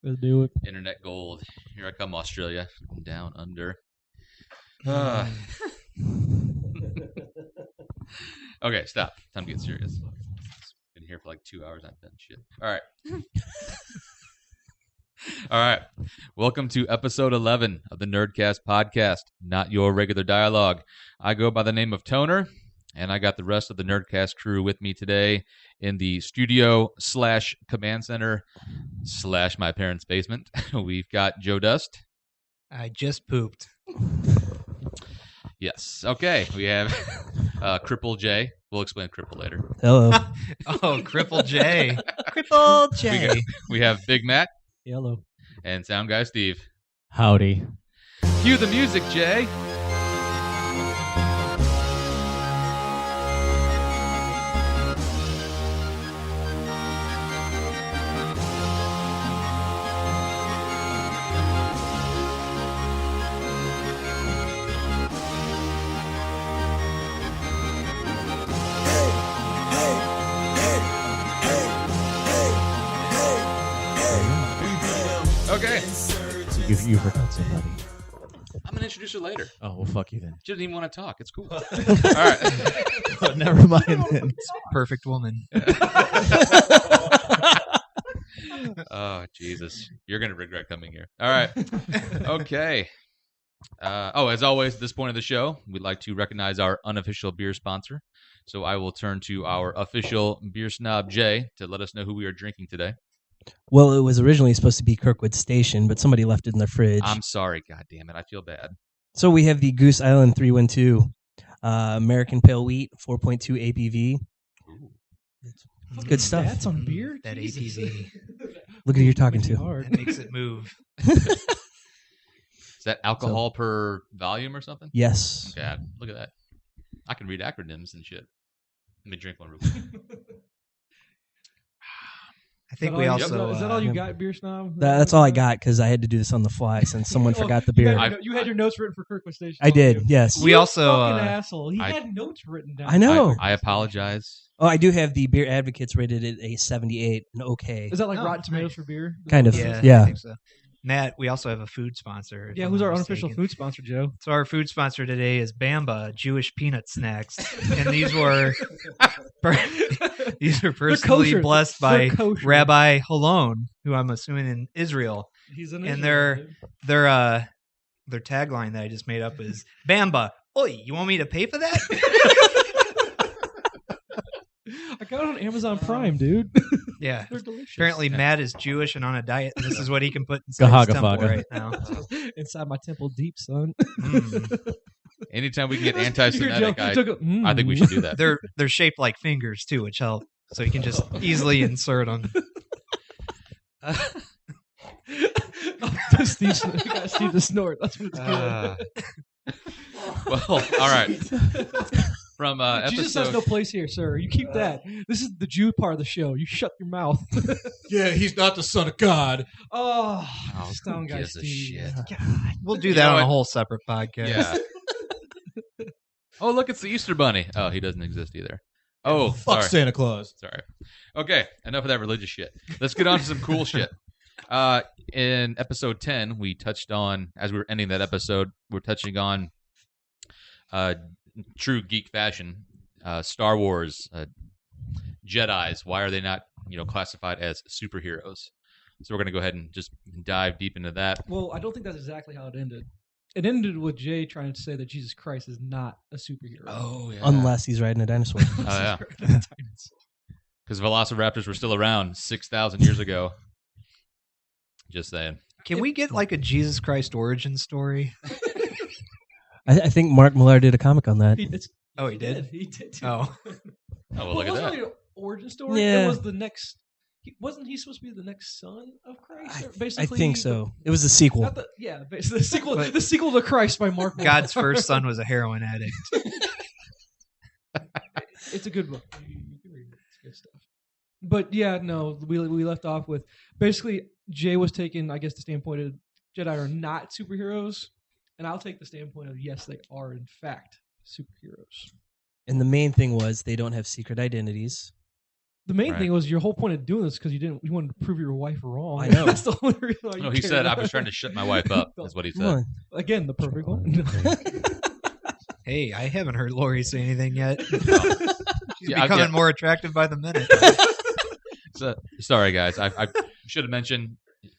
Let's do it. Internet gold. Here I come, Australia. Down under. Okay, stop. Time to get serious. Been here for like 2 hours. I've done shit. All right. All right. Welcome to episode 11 of the Nerdcast podcast, not your regular dialogue. I go by the name of Toner, and I got the rest of the Nerdcast crew with me today in the studio / command center / my parents' basement. We've got Joe Dust. I just pooped. Yes. Okay. We have Cripple J. We'll explain Cripple later. Hello. Oh, Cripple J. Cripple J. We have Big Matt. Hello. And Sound Guy Steve. Howdy. Cue the music, Jay. Okay. You forgot somebody. I'm going to introduce her later. Oh, well, fuck you then. She doesn't even want to talk. It's cool. All right. Never mind then. Perfect woman. Oh, Jesus. You're going to regret coming here. All right. Okay. As always, at this point of the show, we'd like to recognize our unofficial beer sponsor. So I will turn to our official beer snob, Jay, to let us know who we are drinking today. Well, it was originally supposed to be Kirkwood Station, but somebody left it in their fridge. I'm sorry. God damn it. I feel bad. So we have the Goose Island 312 American Pale Wheat, 4.2 ABV. It's good stuff. That's on beer? That Jesus. ABV. Look at who you're talking to. Hard. That makes it move. Is that alcohol per volume or something? Yes. God, look at that. I can read acronyms and shit. Let me drink one real quick. I think Is that we all also... is that all you got, beer snob? That's all I got because I had to do this on the fly since someone forgot the beer. You had your notes written for Kirkwood Station. I did, yes. We also... Fucking asshole. He had notes written down. I know. I apologize. Oh, I do have the Beer Advocates rated at a 78, an okay. Is that like Oh, Rotten Tomatoes nice. for beer? Kind of. Yeah. I think so. Matt, we also have a food sponsor. if Yeah, I'm who's not our mistaken. unofficial food sponsor, Joe? So our food sponsor today is Bamba Jewish peanut snacks, and these were personally kosher. blessed They're by kosher. Rabbi Halon, who I'm assuming in Israel. He's an And Israel, their tagline that I just made up is Bamba. Oi, you want me to pay for that? I got it on Amazon Prime, dude. Yeah. They're delicious. Apparently, Matt is Jewish and on a diet, and this is what he can put inside his temple Gahaga-faga. right now. Inside my temple deep, son. Anytime we can get Here, anti-Semitic, Joe, I took a- think we should do that. They're shaped like fingers too, which help, so you can just easily insert them. Steve the snort. That's what it's good. Well, all right. From Jesus has episode... no place here, sir. You keep that. This is the Jew part of the show. You shut your mouth. Yeah, he's not the son of God. Oh, who Stone Guy gives a Steve. shit? God. We'll do You that know on what? a whole separate podcast. Yeah. Oh, look, it's the Easter Bunny. Oh, he doesn't exist either. Oh, Fuck sorry. Santa Claus. Sorry. Okay, enough of that religious shit. Let's get on to some cool shit. In episode 10, we touched on, as we were ending that episode, we're touching on true geek fashion, Star Wars, Jedis. Why are they not, classified as superheroes? So we're going to go ahead and just dive deep into that. Well, I don't think that's exactly how it ended. It ended with Jay trying to say that Jesus Christ is not a superhero. Oh, yeah. Unless he's riding a dinosaur. Oh, yeah. Because Velociraptors were still around 6,000 years ago. Just saying. Can we get like a Jesus Christ origin story? I think Mark Millar did a comic on that. He did? He did. Too. Oh, Oh, well, look It at wasn't that. really an origin story. Yeah. It was the next. Wasn't he supposed to be the next son of Christ? Or I basically, think so. It was a sequel. Basically the sequel. But- The sequel to Christ by Mark. Millar. God's first son was a heroin addict. It's a good book. You can read it. It's good stuff. But yeah, no, we left off with basically Jay was taking, I guess, the standpoint of Jedi are not superheroes, and I'll take the standpoint of yes, they are in fact superheroes. And the main thing was they don't have secret identities. The main Right. thing was your whole point of doing this because you wanted to prove your wife wrong. I know. That's the only reason why you No, he cared said I about was it. trying to shut my wife up. That's what he Come said. on. Again, the perfect one. Hey, I haven't heard Lori say anything yet. She's Yeah, becoming more attractive by the minute. So, sorry, guys. I should have mentioned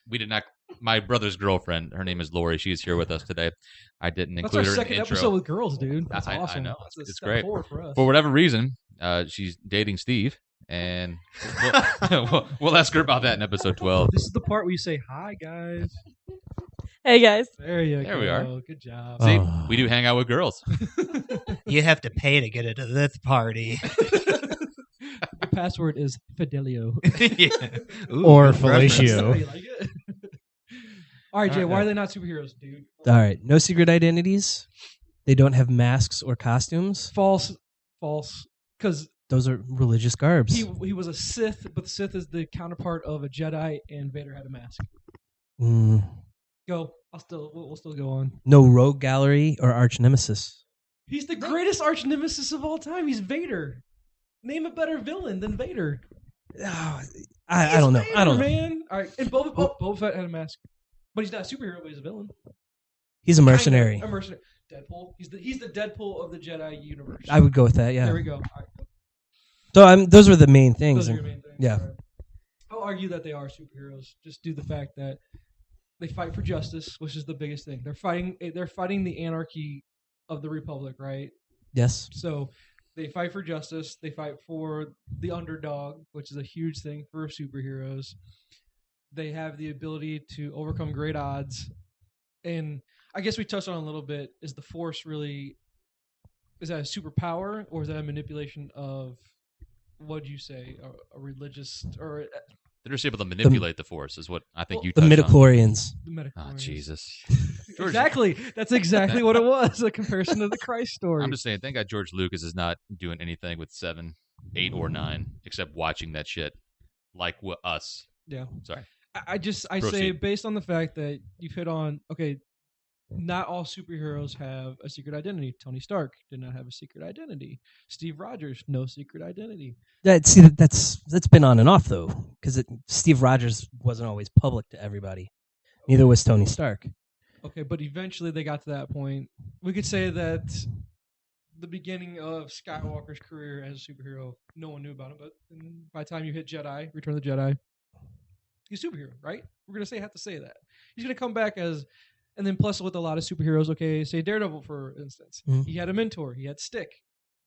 we did not. My brother's girlfriend, her name is Lori. She's here with us today. I didn't That's include our her in second the intro. episode with girls, dude. That's I awesome. know. That's a It's step great. forward for us. For whatever reason, she's dating Steve, and we'll ask her about that in episode 12. This is the part where you say, "Hi, guys." Hey guys. There you go. There we are. Good job. See, Oh. we do hang out with girls. You have to pay to get into this party. The password is Fidelio. Yeah. Ooh, Or good reference. fellatio. You like it? All right, Jay. All right. Why are they not superheroes, dude? All right. No secret identities. They don't have masks or costumes. False. Because Those are religious garbs. he was a Sith, but the Sith is the counterpart of a Jedi, and Vader had a mask. Mm. Go. We'll still go on. No rogue gallery or arch nemesis. He's the greatest arch nemesis of all time. He's Vader. Name a better villain than Vader. Oh, I don't know. Vader, I don't know. man. All right, and Boba Fett had a mask, but he's not a superhero. But he's a villain. He's a mercenary. Kinda a mercenary. Deadpool. He's the Deadpool of the Jedi universe. I would go with that. Yeah. There we go. All right. So those were the main things. Those are your main things. yeah. All right. I'll argue that they are superheroes. Just due to the fact that they fight for justice, which is the biggest thing. They're fighting the anarchy of the Republic, right? Yes. So they fight for justice. They fight for the underdog, which is a huge thing for superheroes. They have the ability to overcome great odds. And I guess we touched on it a little bit. Is the Force really, is that a superpower or is that a manipulation of, what'd you say, a religious, or They're just able to manipulate the Force, is what I think Well, you The touched on. midichlorians. the medical? Oh, Jesus. Exactly. That's exactly what it was. A comparison to the Christ story. I'm just saying, thank God George Lucas is not doing anything with 7, 8, or 9, except watching that shit like us. Yeah. Sorry. I say Proceed. based on the fact that you've hit on, okay, not all superheroes have a secret identity. Tony Stark did not have a secret identity. Steve Rogers, no secret identity. That's been on and off though, because Steve Rogers wasn't always public to everybody. Neither was Tony Stark. Okay, but eventually they got to that point. We could say that the beginning of Skywalker's career as a superhero, no one knew about him, but by the time you hit Jedi, Return of the Jedi, he's a superhero, right? We're going to have to say that. He's going to come back as, and then plus with a lot of superheroes, okay, say Daredevil, for instance. Mhm. He had a mentor. He had Stick.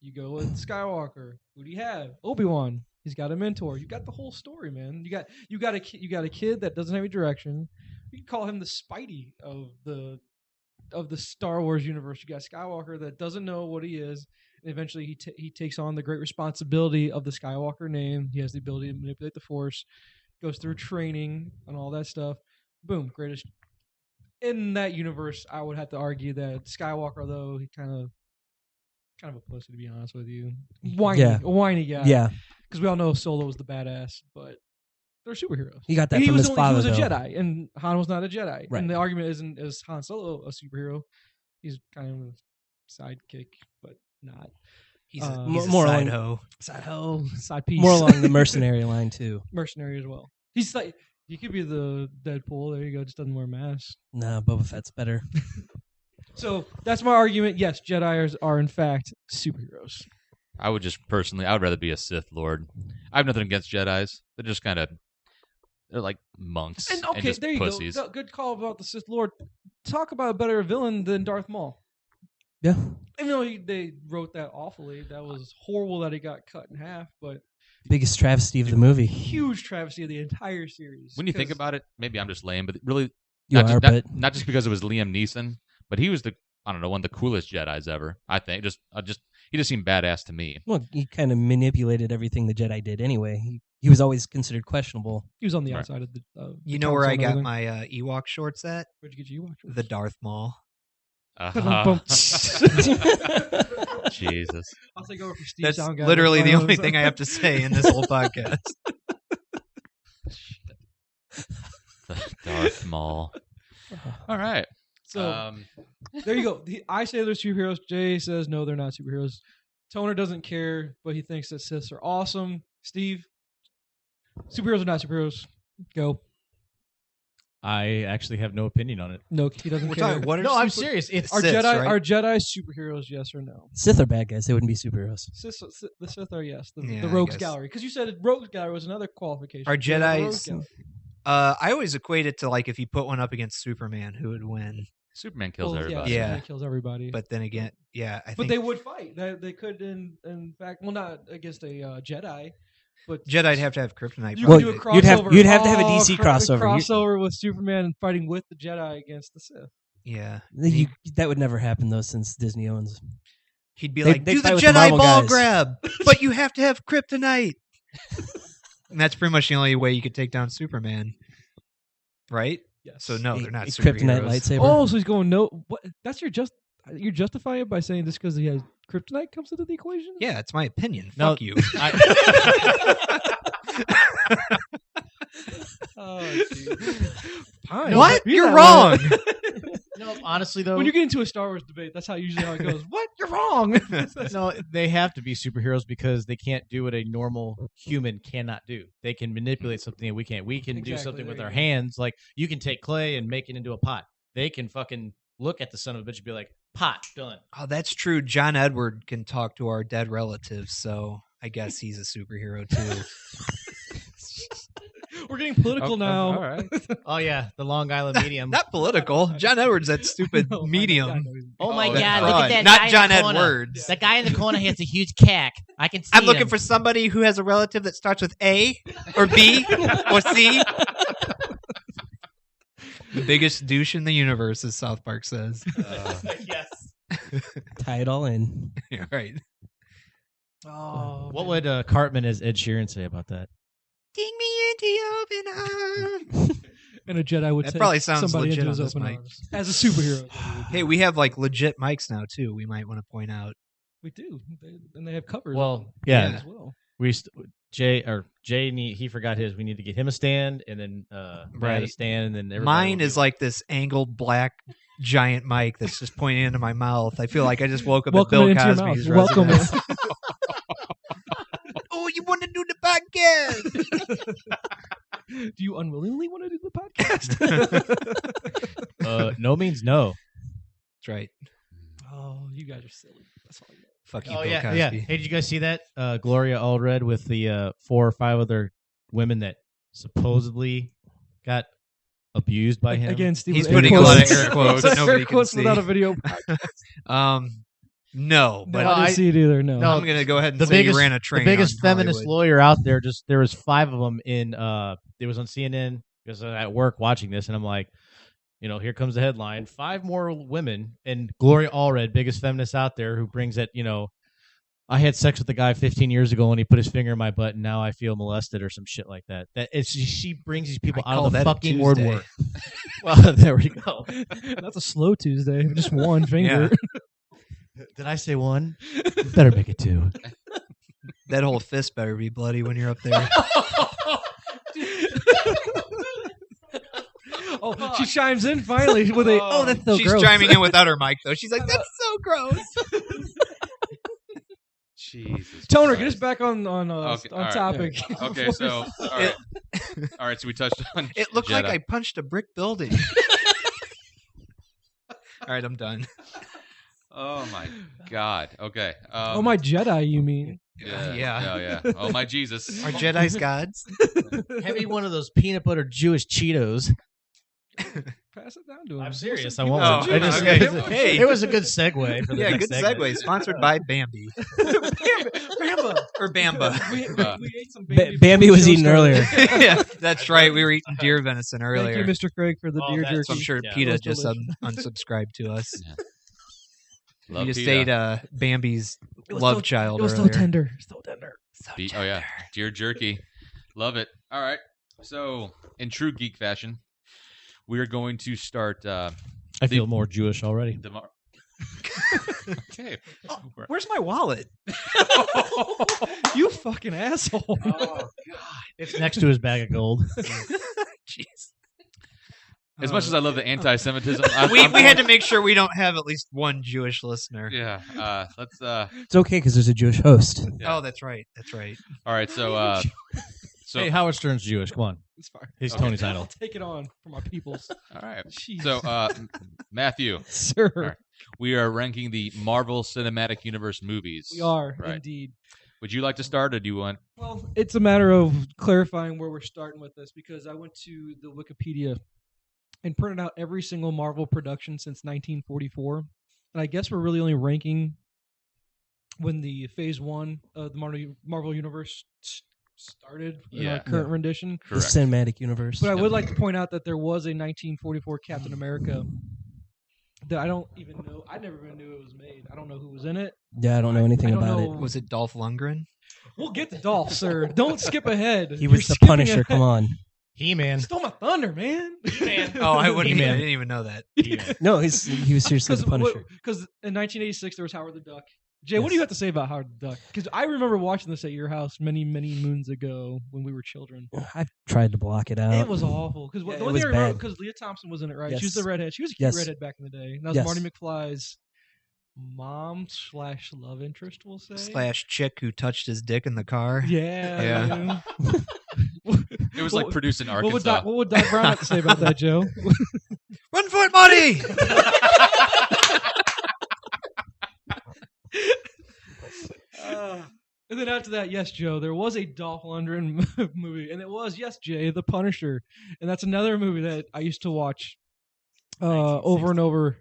You go with Skywalker. Who do you have? Obi-Wan. He's got a mentor. You got the whole story, man. You got a kid that doesn't have any direction. You can call him the Spidey of the Star Wars universe. You got Skywalker that doesn't know what he is, and eventually he takes on the great responsibility of the Skywalker name. He has the ability to manipulate the Force, goes through training and all that stuff. Boom, greatest. In that universe, I would have to argue that Skywalker, though, he kind of a pussy, to be honest with you. Whiny guy. Yeah, Because we all know Solo was the badass, but they're superheroes. he got that And from his father. He was a though. Jedi, and Han was not a Jedi. Right. And the argument isn't, is Han Solo a superhero? He's kind of a sidekick, but not. He's Uh, a more side along- hoe. Side hoe, side piece. More along the mercenary line too. mercenary as well. He's like, he could be the Deadpool. There you go. Just doesn't wear a mask. Nah, Boba Fett's better. So that's my argument. Yes, Jedi are in fact superheroes. I would just personally, I would rather be a Sith Lord. I have nothing against Jedis. They're just kind of, they're like monks And and okay, just there you pussies. go. Good call about the Sith Lord. Talk about a better villain than Darth Maul. Yeah. Even though they wrote that awfully, that was horrible that he got cut in half, but Biggest travesty of the movie. huge travesty of the entire series. When you think 'Cause about it, maybe I'm just lame, but really, You not, are, just, but not just because it was Liam Neeson, but he was I don't know, one of the coolest Jedis ever. I think he just seemed badass to me. well, he kind of manipulated everything the Jedi did anyway. He was always considered questionable. he was on the Right. outside of the. You know where I got council and my Ewok shorts at? Where'd you get your Ewok? The Darth Maul. Ba-dum-bum. Jesus. I'll take over for Steve. That's Sound guy. literally the only thing I have to say in this whole podcast. Darth Maul. All right. So there you go. I say they're superheroes. Jay says no, they're not superheroes. Toner doesn't care, but he thinks that Siths are awesome. Steve, Superheroes or not superheroes? Go. I actually have no opinion on it. No, he doesn't We're care. talking. What are No, I'm super- serious. It's Are Are Siths, Jedi right? are Jedi superheroes? Yes or no? Sith are bad guys. They wouldn't be superheroes. The Sith are yes. Yeah, The I Rogues guess. Gallery, because you said Rogues Gallery was another qualification. Are Yeah, the Jedis- Rogues Gallery. I always equate it to like if you put one up against Superman, who would win? Superman kills Well, everybody. Yeah. Superman kills everybody. But then again, yeah, I But think they would fight. They could, in fact, well, not against a Jedi, but Jedi'd have to have kryptonite. You Well, could do a probably. crossover. you'd have to have a Oh, DC crossover. crossover with Superman fighting with the Jedi against the Sith. Yeah, That would never happen though, since Disney owns. he'd be They- like, they "Do the fight with the Jedi Marvel ball guys." grab, but you have to have kryptonite." And that's pretty much the only way you could take down Superman, right? Yes. So no, they're not a kryptonite superheroes. lightsaber. Oh, so he's going no. What? That's your You're justifying it by saying this because he has kryptonite comes into the equation. Yeah, it's my opinion. No, Fuck you. Oh, fine. What? Be You're that wrong. way. No, honestly though, When you get into a Star Wars debate, that's how usually how it goes. What? You're wrong. no, they have to be superheroes because they can't do what a normal human cannot do. They can manipulate something that we can't. We can do Exactly, something there with you our go. hands. Like you can take clay and make it into a pot. They can fucking look at the son of a bitch and be like, pot, done. Oh, that's true. John Edward can talk to our dead relatives, so I guess he's a superhero too. We're getting political now. All right. Oh yeah, the Long Island medium. Not political. John Edward's that stupid No, I know, medium. I know he's- Oh my that God! fraud. Look at that Not guy John in the corner. Edwards. That guy in the corner has a huge cack. I can see I'm looking him. for somebody who has a relative that starts with A or B or C. The biggest douche in the universe, as South Park says. Yes. Tie it all in. Yeah, right. Oh, What man. would Cartman as Ed Sheeran say about that? Take me into your open arms. And a Jedi would That take probably sounds somebody legit into on his this open mic. arms. As a superhero. Hey, we have like legit mics now too. We might want to point out. We do, and they have covers. Well, Yeah. as well. Jay he forgot his. We need to get him a stand, and then Matt a Right. stand, and then everybody Mine will is do- like this angled black giant mic that's just pointing into my mouth. I feel like I just woke up Welcome at it Bill into your Cosby's mouth. Welcome residence. it. Oh, you want to do the podcast? Do you unwillingly want to do the podcast? no means no. That's right. Oh, you guys are silly. That's all. Fuck you, Oh Bill yeah, Cosby. yeah. Hey, did you guys see that? Gloria Allred with the 4 or 5 other women that supposedly got abused by him. Again, Steve. He's air putting a quotes. lot of air quotes that nobody Air can quotes see. without a video. No, but No, I didn't see it either. No. No, I'm gonna go ahead and the say biggest- you ran a the train. biggest on feminist Hollywood. lawyer out there. Just there was 5 of them in. It was on CNN because I was at work watching this, and I'm like, here comes the headline: 5 more women, and Gloria Allred, biggest feminist out there, who brings it. I had sex with a guy 15 years ago, and he put his finger in my butt, and now I feel molested or some shit like that. She brings these people I out call of the that a fucking Tuesday. woodwork. Well, there we go. That's a slow Tuesday. Just one finger. Did I say 1? Better make it 2. That whole fist better be bloody when you're up there. Oh, she chimes in finally with a. Oh, that's so She's gross. chiming in without her mic though. She's like, "That's so gross." Jesus. Toner, Christ. get us back on Okay, all right. topic. Okay, so all right, so we touched on. It looked like Jedi. I punched a brick building. All right, I'm done. Oh my God. Okay. Oh my Jedi, you mean? Yeah. Yeah. Yeah. Oh my Jesus. Are Jedi's gods? Have me one of those peanut butter Jewish Cheetos. Pass it down to him. I'm serious. I Give won't. him Oh, some I juice. just, okay. Hey. It was a good segue for the Yeah, next good segment. segue. Sponsored by Bambi Bamba. or Bamba. We ate some Bambi before was the show eating started. earlier. Yeah, that's right. We were eating deer venison Thank earlier. you, Mr. Craig, for the Oh, deer that's- So I'm jerky. sure Yeah. PETA It was just delicious. unsubscribed to us. Love You just PETA. ate Bambi's It was love so- child It was earlier. so tender. So tender. Oh yeah, deer jerky. Love it. All right. So in true geek fashion, we are going to start. I feel more Jewish already. Okay. Where's my wallet? You fucking asshole. It's next to his bag of gold. Jeez. As much as I love the anti-Semitism, We had to make sure we don't have at least one Jewish listener. Yeah. Let's. It's okay because there's a Jewish host. Yeah. Oh, that's right. That's right. All right. So So, Hey, Howard Stern's Jewish. Come on. It's fine. He's Okay. Tony's I'll idol. take it on for my peoples. all right. Jeez. So, Matthew, Sir. All right. We are ranking the Marvel Cinematic Universe movies. We are, Right. indeed. Would you like to start, or do you want? Well, it's a matter of clarifying where we're starting with this because I went to the Wikipedia and printed out every single Marvel production since 1944. And I guess we're really only ranking when the Phase 1 of the Marvel Universe started in Yeah. our current rendition. The Correct. cinematic universe. But I would like to point out that there was a 1944 Captain America that I don't even know. I never even knew it was made. I don't know who was in it. Yeah, I don't know anything I don't about know. it. Was it Dolph Lundgren? We'll get to Dolph, sir. Don't skip ahead. He was You're the skipping Punisher. ahead. Come on. He-Man. Stole my thunder, man. Oh, I wouldn't. He-Man. I didn't even know that. He-Man. No, he was seriously the Punisher. Because in 1986 there was Howard the Duck. Jay, what do you have to say about Howard the Duck? Because I remember watching this at your house many, many moons ago when we were children. I tried to block it out. It was awful. Because Yeah, the it only was thing I remember bad. because Leah Thompson was in it, right? Yes. She was the redhead. She was a cute Yes. redhead back in the day. And that was Yes. Marty McFly's mom/love interest, we'll say. Slash chick who touched his dick in the car. Yeah. Yeah. man. It was like produced in what would, Arkansas. what would Doc Brown have to say about that, Joe? Run for it, Marty! And then after that, yes, Joe, there was a Dolph Lundgren movie, and it was, yes, Jay, The Punisher, and that's another movie that I used to watch over and over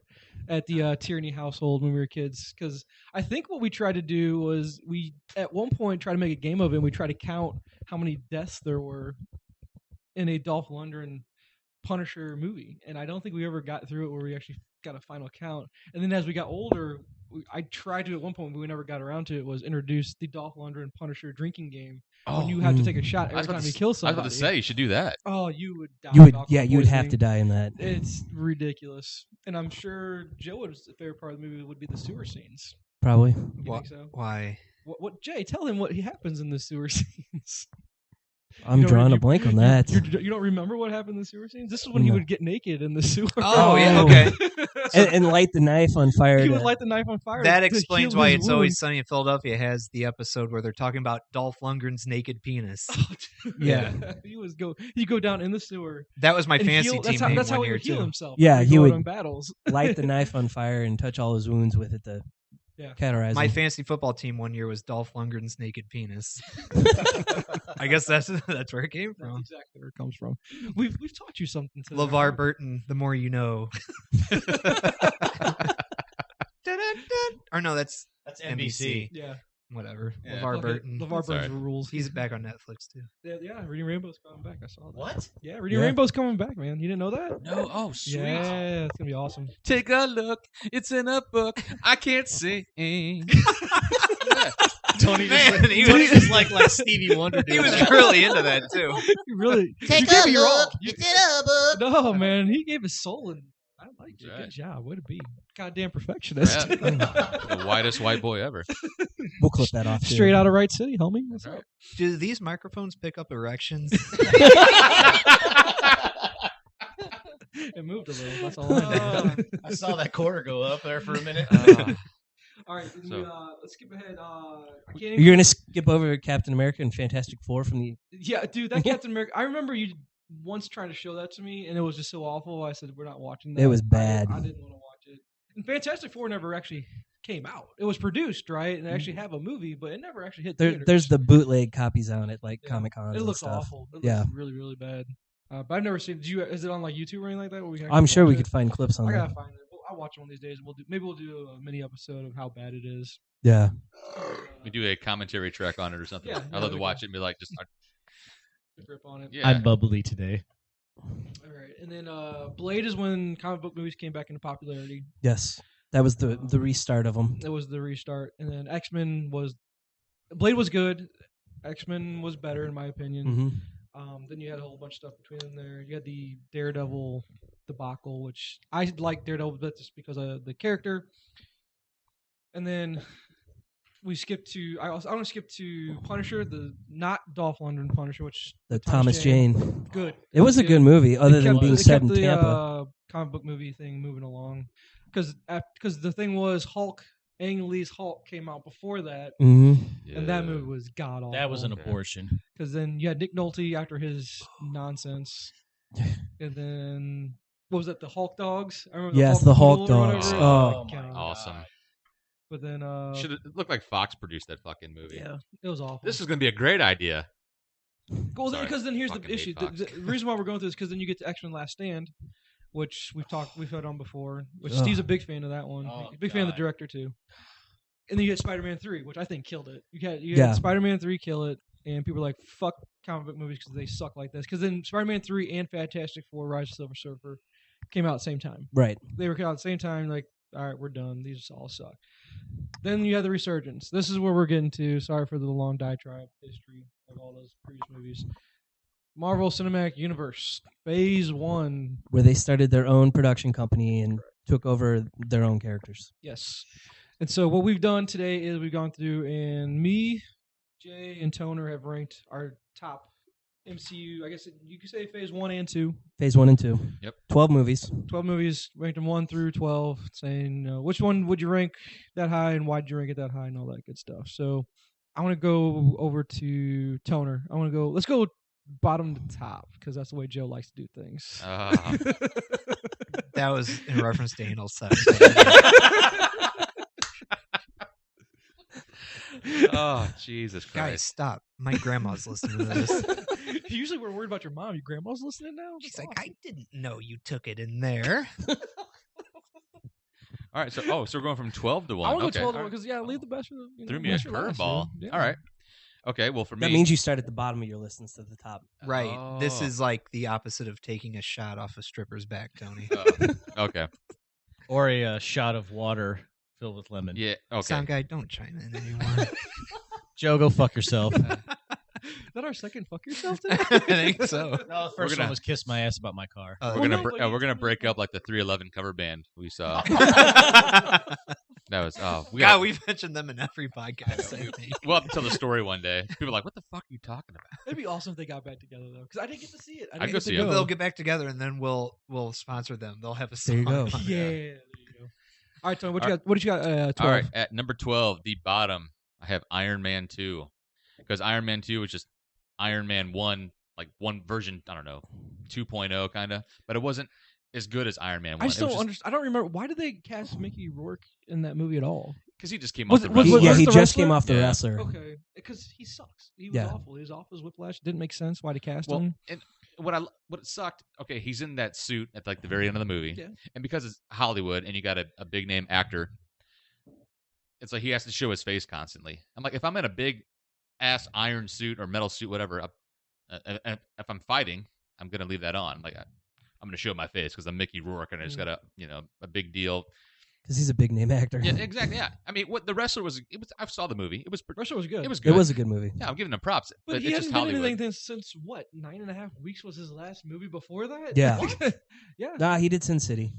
at the Tierney household when we were kids. Because I think what we tried to do was we, at one point, tried to make a game of it, and we tried to count how many deaths there were in a Dolph Lundgren Punisher movie, and I don't think we ever got through it where we actually got a final count. And then as we got older, I tried to at one point, but we never got around to it, was introduce the Dolph Lundgren Punisher drinking game when you have to take a shot I was every about time to you kill I was somebody. about to say you should do that. Oh, you would die. You of would, alcohol yeah, you would have to poisoning. die in that. It's ridiculous, and I'm sure Joe's favorite part of the movie would be the sewer scenes. Probably. You think so? Why? What? Jay, tell him what happens in the sewer scenes. I'm You don't- drawing you- a blank on that. You don't remember what happened in the sewer scenes? This is when he No. would get naked in the sewer. Oh, yeah, Oh. okay. and light the knife on fire. He to- would light the knife on fire. That to explains heal why his It's wound. Always Sunny in Philadelphia has the episode where they're talking about Dolph Lundgren's naked penis. Oh, dude. Yeah. He'd go down in the sewer. That was my and fancy heal, team that's name how one he year would heal too. himself. Yeah, when he go out would on battles. light the knife on fire and touch all his wounds with it to Yeah. cauterize My him. fantasy football team one year was Dolph Lundgren's naked penis. I guess that's where it came That's from. exactly where it comes from. We've taught you something today. LeVar Burton, the more you know. Or no, that's NBC. Yeah. Whatever. Yeah. LeVar Burton. LeVar Sorry. Burton rules. He's back on Netflix too. Yeah, Reading Rainbow's coming back. I saw that. What? Yeah, Reading Yeah. Rainbow's coming back, man. You didn't know that? No, oh sweet. Yeah, it's gonna be awesome. Take a look. It's in a book. I can't sing. Tony Man, he Tony was- just like Stevie Wonder. He doing was that. really into that too. You really Take you gave a me your all. look. It's in a book. No, man, he gave his soul, and I like it. Right. Good job. Way to be. Goddamn perfectionist. Yeah. The whitest white boy ever. We'll clip that off. Too. Straight out of Right City, homie. That's Right. right. Do these microphones pick up erections? It moved a little. That's all I know. I saw that quarter go up there for a minute. All right, So- let's skip ahead. I can't even You're gonna skip over Captain America and Fantastic Four from the. Yeah, dude, that Captain America. I remember you once trying to show that to me, and it was just so awful. I said, "We're not watching that." It was bad. I didn't want to watch it. And Fantastic Four never actually came out. It was produced, right, and they actually have a movie, but it never actually hit theaters. There's the bootleg copies on it, like Yeah. Comic Con. It looks stuff. awful. It looks Yeah. really, really bad. But I've never seen. Is it on like YouTube or anything like that? Where we can I'm actually sure watch we it? could find clips on I that. gotta find it. I'll watch it one of these days. And maybe we'll do a mini episode of how bad it is. Yeah. We do a commentary track on it or something. Yeah, I'd love to we watch can. it and be like, just Grip on it. yeah. I'm bubbly today. All right, and then Blade is when comic book movies came back into popularity. Yes. That was the restart of them. It was the restart, and then X-Men was. Blade was good. X-Men was better in my opinion. Hmm. Then you had a whole bunch of stuff between them there. You had the Daredevil debacle, which I like Daredevil but just because of the character. And then we skipped to I want to skip to Punisher, the not Dolph Lundgren Punisher, which The Thomas Jane. good. It was a good movie, other than being they set kept in the, Tampa. comic book movie thing moving along because the thing was Hulk Ang Lee's Hulk came out before that, hmm and that movie was god awful. That was an abortion. Because then you had Nick Nolte after his nonsense, and then what was that? The Hulk Dogs. I remember Yes, the Hulk Poodle or Dogs. whatever. Oh, God. Awesome. But then Should it looked like Fox produced that fucking movie. yeah, it was awful. This is going to be a great idea. Well, Sorry, because then here's the fucking hate issue. Fox. The reason why we're going through this because then you get to X-Men Last Stand, which we've had on before. Which Ugh. Steve's a big fan of that one. Oh, Big fan of the God. director too. And then you had Spider-Man 3, which I think killed it. You had Yeah. Spider-Man 3 kill it, and people are like, "Fuck comic book movies because they suck like this." Because then Spider-Man 3 and Fantastic Four: Rise of the Silver Surfer came out at the same time. right. They were out at the same time. Like, all right, we're done. These all suck. Then you had the resurgence. This is where we're getting to. Sorry for the long diatribe history of all those previous movies. Marvel Cinematic Universe Phase 1. Where they started their own production company and took over their own characters. Yes. And so what we've done today is we've gone through and me, Jay, and Toner have ranked our top MCU. I guess you could say Phase 1 and 2. Phase 1 and 2. Yep. 12 movies. 12 movies, ranked them 1 through 12, saying which one would you rank that high and why did you rank it that high and all that good stuff. So I want to go over to Toner. Let's go bottom to top because that's the way Joe likes to do things. That was in reference to anal sex. Oh, Jesus Guys, Christ. stop. My grandma's listening to this. Usually we're worried about your mom. Your grandma's listening now? She's That's like, awesome. I didn't know you took it in there. All right, so we're going from 12 to 1. I want to Okay. go 12 all right. because, leave the best for the. Threw me a best for last, curveball. yeah. All right. Okay, well, for me. That means you start at the bottom of your list instead of the top. Right. This Oh. is like the opposite of taking a shot off a stripper's back, Tony. Okay. Or a shot of water filled with lemon. Yeah, okay. Sound guy, don't chime in anymore. Joe, go fuck yourself. Is that our second fuck yourself I thing? think so. No, the first gonna- one was kiss my ass about my car. Uh, We're no, gonna but we're gonna it's- break up like the 311 cover band we saw. That was God, we've mentioned them in every podcast. I think. We'll have to tell the story one day. People are like, "What the fuck are you talking about?" It'd be awesome if they got back together though, because I didn't get to see it. I I'd didn't go get see to it. go. They'll get back together, and then we'll sponsor them. They'll have a There you song. go. Yeah, there you go. All right, Tony, what All you got? What did you got? 12. All right, at number 12, the bottom, I have Iron Man 2 because Iron Man 2 was just Iron Man 1, like one version. I don't know, 2.0 kind of, but it wasn't as good as Iron Man 1. I just don't understand. I don't remember why did they cast Mickey Rourke in that movie at all. because he just came Was off it- the was- wrestler. was- Yeah, he the just came wrestler? off the Yeah. wrestler. Okay, because he sucks. He was Yeah. awful. He was awful as Whiplash. Didn't make sense why they cast Well, him. and what it sucked. Okay, he's in that suit at like the very end of the movie, Yeah. and because it's Hollywood and you got a big name actor, it's like he has to show his face constantly. I'm like, if I'm in a big ass iron suit or metal suit, whatever, if I'm fighting, I'm gonna leave that on. Like I'm gonna show my face because I'm Mickey Rourke and I just got a big deal. Because he's a big name actor. Yeah, exactly. Yeah, I mean, what the wrestler was. I saw the movie. It was. Wrestler was good. It was It good. was a good movie. Yeah, I'm giving him props. But he it's hadn't just been Hollywood. anything since what 9.5 weeks was his last movie before that. Yeah. Yeah. Nah, he did Sin City.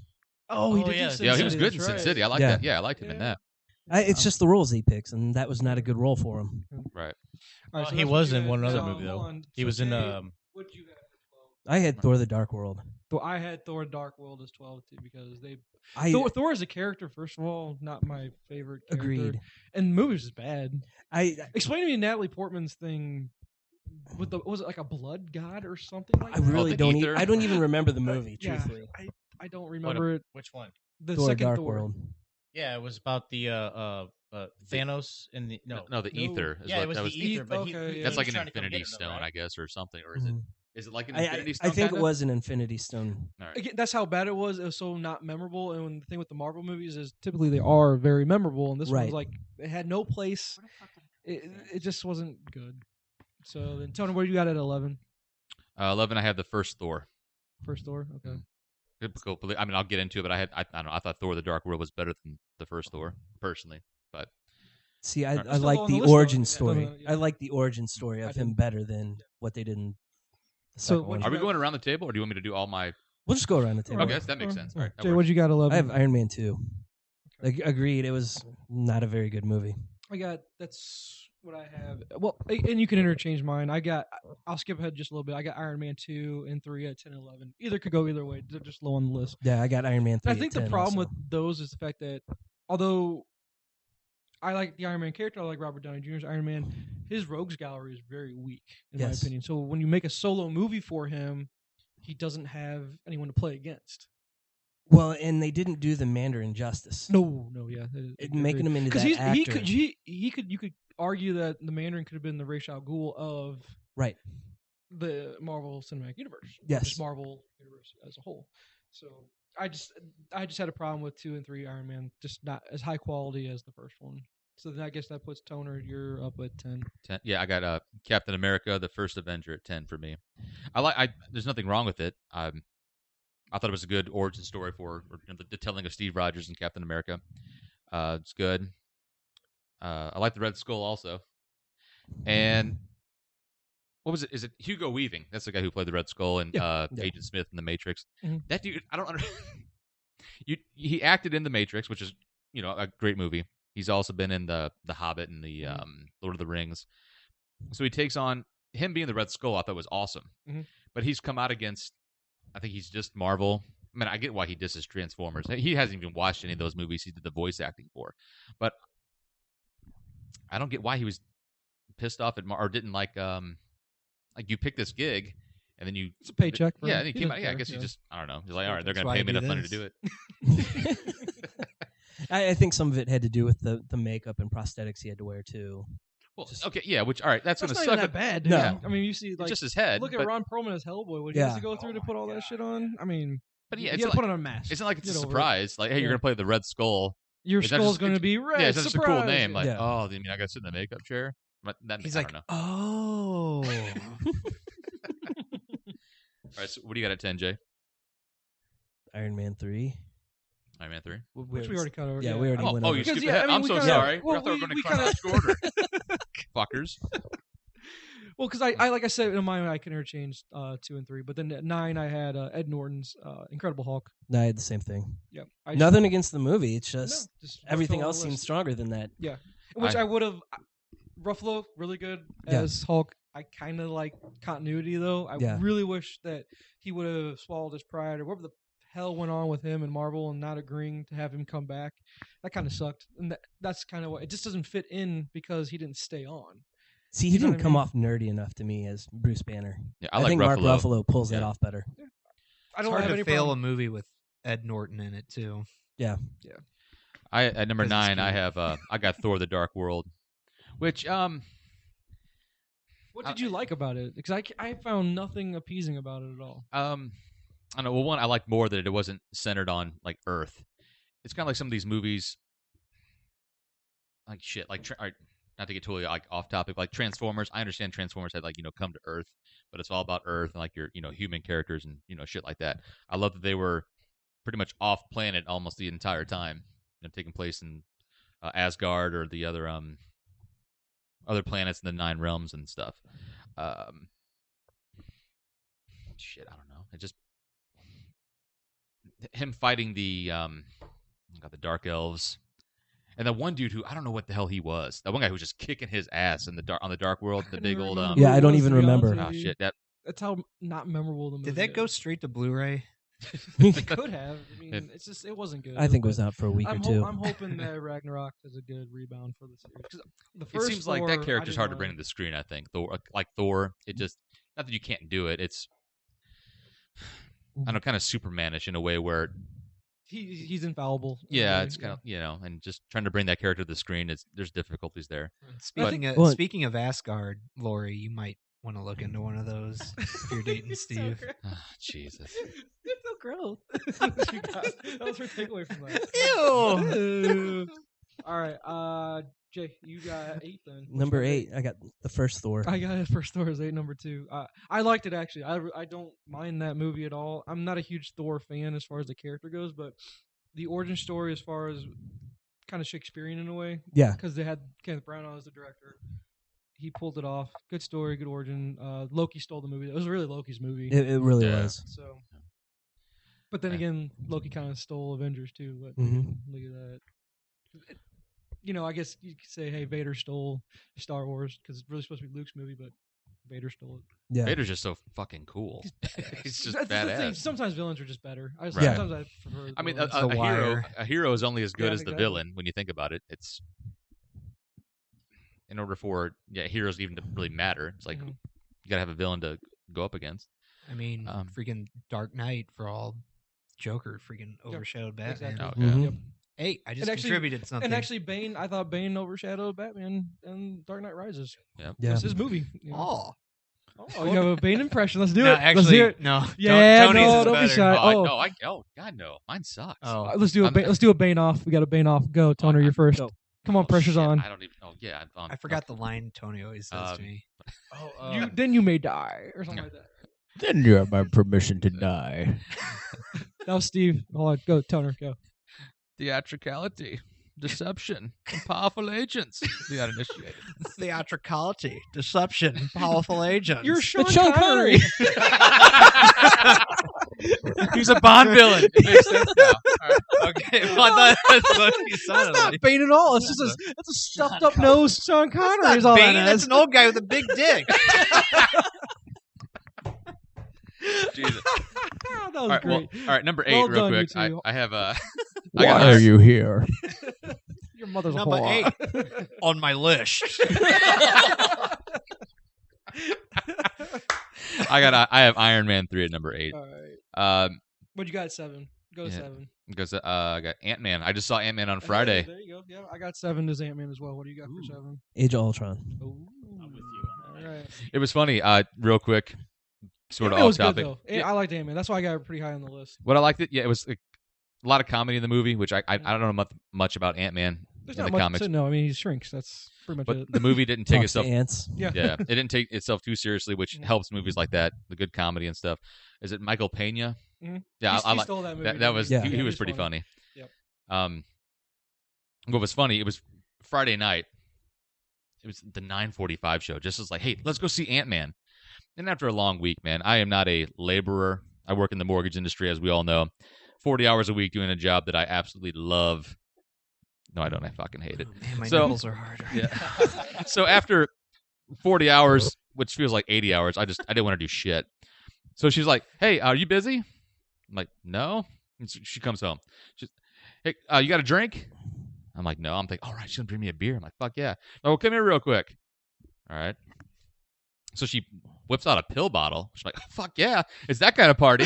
Oh, he Oh, did. yeah. do Sin Yeah, he was City, good in that's Sin right. City. I like Yeah. that. Yeah, I liked him in Yeah. that. It's just the roles he picks, and that was not a good role for him. Right. All right, so He that's was what you in had. one other So, movie, though. hold on. He So was in Jay, what'd you have for 12? I had Thor: The Dark World. So I had Thor: Dark World as 12 too because I Thor as a character, first of all, not my favorite character. agreed. And the movie was just bad. I Explain to me Natalie Portman's thing with was it like a blood god or something like I that? really the don't. ether? I don't even remember the movie. Yeah, Truthfully, I don't remember it. Which one? The Thor: second Dark Thor. World. Yeah, it was about the Thanos in the No, the ether. Is Yeah, what, it was that the was ether, but okay, he yeah. That's was like an trying to come Infinity get him, though, Stone, right? I guess, or something. Or Mhm. is it like an I Infinity Stone? think kinda? it was an Infinity Stone. All right. Again, that's how bad it was. It was so not memorable. And the thing with the Marvel movies is typically they are very memorable, and this one was Right. like it had no place. It just wasn't good. So then, Tony, what do you got at 11? 11. I have the first Thor. First Thor. Okay. Typical. I mean, I'll get into it, but I don't know. I thought Thor: The Dark World was better than the first Thor, personally. But See, I Alright. Still like on the the list, though. origin Yeah. story. Yeah. I like the origin story I of him didn't. better than what they did in the So second what one. are we got- going around the table, or do you want me to do all my? We'll just go around the table. Okay, that makes sense. All right, that Jay, works. what you got? 11. I have Iron Man 2. Agreed. It was not a very good movie. That's what I have. Well, and you can interchange mine. I'll skip ahead just a little bit. I got Iron Man 2 and 3 at 10 and 11. Either could go either way. They're just low on the list. Yeah, I got Iron Man 3. And I think at the 10 problem also. with those is the fact that although I like the Iron Man character. I like Robert Downey Jr.'s Iron Man. His rogues gallery is very weak, in my Yes. opinion. So when you make a solo movie for him, he doesn't have anyone to play against. Well, and they didn't do the Mandarin justice. No, yeah, Making him into that because actor. he could you could argue that the Mandarin could have been the Ra's al Ghul of Right. the Marvel Cinematic Universe. or Yes. just Marvel Universe as a whole. So I just had a problem with 2 and 3 Iron Man, just not as high quality as the first one. So then I guess that puts Toner, you're up at 10. 10. Yeah, I got Captain America, the First Avenger at 10 for me. There's nothing wrong with it. I thought it was a good origin story for the telling of Steve Rogers and Captain America. It's good. I like the Red Skull also. And what was it? Is it Hugo Weaving? That's the guy who played the Red Skull and Agent Smith in The Matrix. Mhm. That dude, I don't understand. He acted in The Matrix, which is a great movie. He's also been in the Hobbit and the Lord of the Rings. So he takes on him being the Red Skull. I thought was awesome, but he's come out against. I think he's just Marvel. I mean, I get why he disses Transformers. He hasn't even watched any of those movies he did the voice acting for, but I don't get why he was pissed off at or didn't like you pick this gig and then you It's a paycheck. For yeah, him. and he He came doesn't out. Yeah, I care, guess he yeah. just I don't know. He's like, all right, they're That's gonna why pay I me do enough money to this. do it. I think some of it had to do with the makeup and prosthetics he had to wear too. Well, okay, yeah. Which all right, that's That's gonna not even suck. that bad, dude. No. I mean, you see, It's like, just his head. look at but, Ron Perlman as Hellboy. What he has Yeah. to go through to put all that shit on. I mean, but yeah, you it's got not to put like, on a mask. it's not like it's a Get over it. surprise. Like, hey, Yeah. you're gonna play the Red Skull. Your Is that skull's just- going to be red. Yeah, it's just a cool surprise. name. Like, Yeah. oh, you mean I got to sit in the makeup chair? But that, He's I like, don't know. oh. All right, so what do you got at 10, Jay? Iron Man 3. Iron Man 3. Which we already covered. Yeah, we already Oh, went oh, over. you Because, skipped yeah, ahead. I mean, I'm we so kinda- sorry. well, I thought we were going we to kinda- chronological order. Fuckers. Well, because I like I said in mine, I can interchange 2 and 3, but then at 9 I had Ed Norton's Incredible Hulk. No, I had the same thing. Yeah, Nothing against the movie. It's no, just just everything Ruffalo else seems list. stronger than that. Which I would have. Ruffalo really good Yeah. as Hulk. I kind of like continuity though. I Yeah. really wish that he would have swallowed his pride or whatever the hell went on with him and Marvel and not agreeing to have him come back. That kind of sucked, and that's kind of what it just doesn't fit in because he didn't stay on. See, he You know didn't what I come mean? off nerdy enough to me as Bruce Banner. Yeah, I like think Ruffalo. Mark Ruffalo pulls that Yeah. off better. I It's don't hard have to any fail problem. a movie with Ed Norton in it too. I at number 'Cause it's 9, I cute. have I got Thor: The Dark World, which What did you like about it? Because I found nothing appeasing about it at all. I don't know. Well, one I liked more that it wasn't centered on like Earth. It's kind of like some of these movies, like shit, like all right, not to get totally like off topic, like Transformers. I understand Transformers had like come to Earth, but it's all about Earth and like your human characters and shit like that. I love that they were pretty much off planet almost the entire time, taking place in Asgard or the other planets in the 9 realms and stuff. Shit, I don't know. It just him fighting the dark elves, and that one dude who I don't know what the hell he was. That one guy who was just kicking his ass in the dark world. The big old Yeah, I don't even To be honest remember. with you. shit. That's how not memorable the movie Did that go is. straight to Blu-ray? It could have. I mean, it's just it wasn't good. I think it was but out for a week or I'm two. I'm hoping that Ragnarok is a good rebound for the series. 'Cause the It first seems like Thor, that I character's didn't hard to wanna- bring to the screen. I think Thor, like Thor, it just not that you can't do it. It's I don't know, kind of Supermanish in a way where He's infallible. in a yeah, way, it's kind of and just trying to bring that character to the screen. There's difficulties there. Well- Speaking of Asgard, Lori, you might want to look into one of those if you're dating It's so Steve. gross. Ah, Jesus. It's so gross. That was her takeaway from that. Ew. All right, Jay, you got 8 then. What's Number your 8, I got the first Thor. I got it first Thor is 8, number 2. I liked it actually. I don't mind that movie at all. I'm not a huge Thor fan as far as the character goes, but the origin story as far as kind of Shakespearean in a way, Yeah, because they had Kenneth Branagh as the director. He pulled it off. Good story, good origin. Loki stole the movie. It was really Loki's movie. it really Yeah. was. So, but then Yeah. again, Loki kind of stole Avengers too. But Mhm. look at that. I guess you could say, hey, Vader stole Star Wars because it's really supposed to be Luke's movie, but Vader stole it. Yeah. Vader's just so fucking cool. He's just That's the thing. badass. Sometimes villains are just better. Right. Sometimes I prefer. I mean, villains. The Wire. a hero is only as good Yeah, as the exactly. villain when you think about it. It's in order for heroes even to really matter. It's like you got to have a villain to go up against. I mean, freaking Dark Knight for all Joker freaking overshadowed Batman. Exactly. Oh, yeah. Yep. Hey, I just And actually- contributed something. And actually, I thought Bane overshadowed Batman and Dark Knight Rises. Yep. Yeah. It's his movie. You know? Oh, You have a Bane impression. Let's do no, it. actually, Let's hear it. no. Yeah, Tony's no, is don't be better. shy. Oh God, no. Mine sucks. Oh, Let's do a Bane off. We got a Bane off. Go, Toner. You're first. Go. Come on, pressure's shit, on. I don't even. Oh yeah, I forgot the line Tony always says to me. Then you may die or something like that. Then you have my permission to die. Now, Steve. Hold on. Go, Toner. Go. Theatricality, deception, and powerful agents. The uninitiated. Theatricality, deception, powerful agents. You're Sean, Sean Connery. He's a Bond villain. It makes sense now. All right. Okay, well, I thought that's what he That's sounded not like. Bane at all. It's just that's a stuffed up nose Sean Connery. Is all Bane, that that's is. an old guy with a big dick. Jesus. that was All right, great. all right, number 8, Well real done, quick. you two. I have Why are you here? Your mother's a Number whore. 8 on my list. I have Iron Man 3 at number 8. All right. What you got at 7? Go to Yeah. 7. Because I got Ant-Man. I just saw Ant-Man on Friday. There you go. Yeah, I got 7 as Ant-Man as well. What do you got for 7? Age of Ultron. Ooh. I'm with you. All right. It was funny. Real quick, sort of Ant-Man off was topic. good, though. I liked Ant-Man. That's why I got it pretty high on the list. What I liked it was a lot of comedy in the movie, which I don't know much about Ant-Man There's in not the much comics. to know. I mean, he shrinks. That's pretty much But it. the movie didn't take Talks to itself. ants. Yeah. Yeah, it didn't take itself too seriously, which helps movies like that, the good comedy and stuff. Is it Michael Pena? Mhm. Yeah, He I like stole that movie. that. That was Yeah. he was he's pretty funny. Yep. What was funny? It was Friday night. It was the 9:45 show. Just as like, hey, let's go see Ant-Man. And after a long week, man, I am not a laborer. I work in the mortgage industry, as we all know. 40 hours a week doing a job that I absolutely love. No, I don't. I fucking hate it. Man, my So- nipples are hard. Right Yeah. So after 40 hours, which feels like 80 hours, I didn't want to do shit. So she's like, "Hey, are you busy?" I'm like, "No." And so she comes home. She's, "Hey, you got a drink?" I'm like, "No." I'm thinking, "All right, she's gonna bring me a beer." I'm like, "Fuck yeah!" Oh, come here real quick. All right. So she whips out a pill bottle. She's like, "Fuck yeah, it's that kind of party."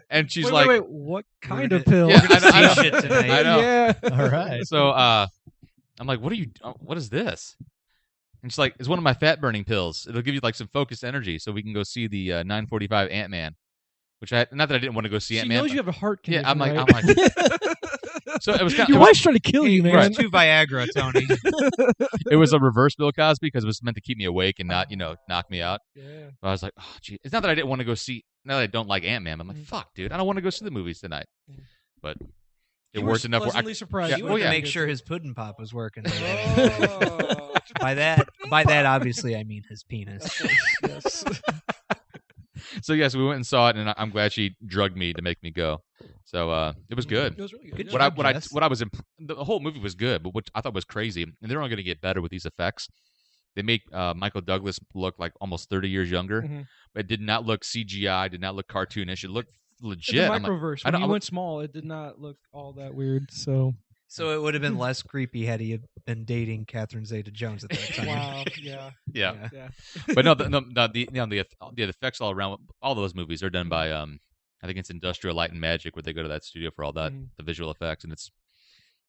and she's wait, like, wait, what kind of gonna- pill? Yeah, We're gonna I know. see shit tonight. I know. Yeah. All right. So I'm like, what is this? And she's like, it's one of my fat burning pills. It'll give you like some focused energy so we can go see the 9:45 Ant-Man. Which not that I didn't want to go see She Ant-Man. knows you have a heart Yeah, condition. I'm right? like so it was kind Your of wife's trying to kill you, man. Here's 2 Viagra, Tony. it was a reverse Bill Cosby because it was meant to keep me awake and not, knock me out. Yeah. But I was like, oh gee. It's not that I didn't want to go see now that I don't like Ant-Man. I'm like, fuck, dude, I don't want to go see the movies tonight. But it You worked were enough where I pleasantly surprised. Yeah, He well, wanted yeah. to make sure his pudding pop was working. Oh. By that, obviously, I mean his penis. Yes. So yes, we went and saw it, and I'm glad she drugged me to make me go. So it was good. It was really good. Good yeah. job. What I was the whole movie was good, but what I thought was crazy, and they're only going to get better with these effects. They make Michael Douglas look like almost 30 years younger, Mhm. but it did not look CGI, did not look cartoonish. It looked It's legit. a I'm like, microverse. I When don't- you I went small, it did not look all that weird. So So it would have been less creepy had he been dating Catherine Zeta-Jones at that time. wow, yeah, yeah. yeah. But no, the effects all around all those movies are done by I think it's Industrial Light and Magic, where they go to that studio for all that Mhm. the visual effects, and it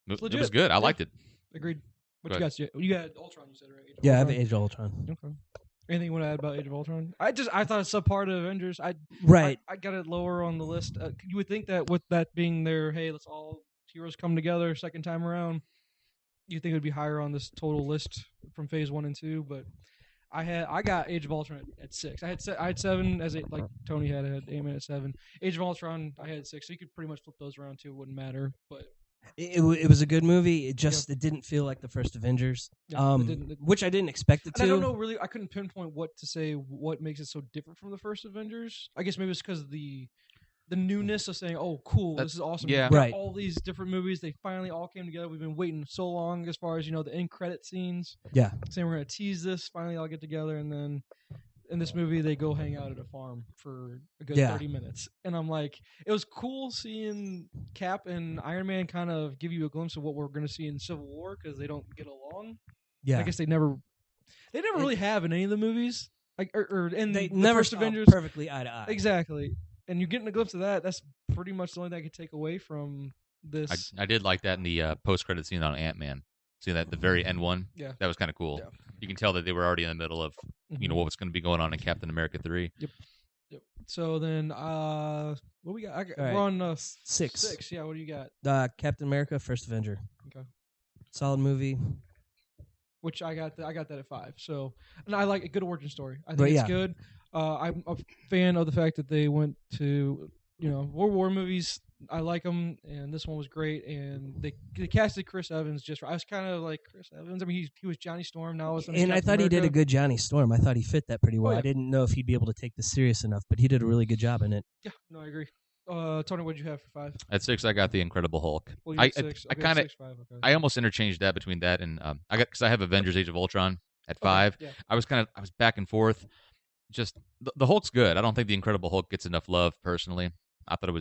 was legit. good. I Yeah. liked it. Agreed. What Go you got? You got Ultron. You said right? Age of Yeah, I have Ultron? Age of Ultron. Okay. Anything you want to add about Age of Ultron? I thought it's subpart of Avengers. Right. I got it lower on the list. You would think that with that being their, hey, let's all heroes come together second time around, you think it would be higher on this total list from Phase 1 and 2. But I got Age of Ultron at 6. I had 7 as it like Tony had Ant-Man at 7. Age of Ultron I had at 6. So you could pretty much flip those around too. It wouldn't matter. But It was a good movie. It just it didn't feel like the first Avengers, yeah, it didn't. which I didn't expect it And to. I don't know really. I couldn't pinpoint what to say. What makes it so different from the first Avengers? I guess maybe it's because of the newness of saying, "Oh, cool, this is awesome." yeah. We got Right. all these different movies. They finally all came together. We've been waiting so long, as far as the end credit scenes. Yeah. Saying we're gonna tease this. Finally, all get together, and then in this movie, they go hang out at a farm for a good 30 minutes. And I'm like, it was cool seeing Cap and Iron Man kind of give you a glimpse of what we're gonna see in Civil War because they don't get along. Yeah. I guess they never really have in any of the movies. Like, or in They the never first saw Avengers. perfectly eye to eye. Exactly. And you're getting a glimpse of that. That's pretty much the only thing I could take away from this. I did like that in the post-credit scene on Ant-Man. See that the very end one? Yeah. That was kind of cool. Yeah. You can tell that they were already in the middle of what was going to be going on in Captain America 3. Yep. So then, what do we got? All right. We're on 6. 6. Yeah. What do you got? Captain America: First Avenger. Okay. Solid movie. Which I got that at 5. So, and I like a good origin story. I think But it's yeah. good. I'm a fan of the fact that they went to World War movies. I like them, and this one was great. And they casted Chris Evans just right. I was kind of like Chris Evans. I mean, he was Johnny Storm. Now it's And I thought he did a good Johnny Storm. I thought he fit that pretty well. yeah. I didn't know if he'd be able to take this serious enough, but he did a really good job in it. Yeah, no, I agree. Tony, what'd you have for 5? At 6, I got the Incredible Hulk. Well, you I had 6. I Okay, kind of 6, 5. Okay. I almost interchanged that between that and because I have Avengers: Age of Ultron at 5. Yeah. I was back and forth. Just the Hulk's good. I don't think the Incredible Hulk gets enough love personally. I thought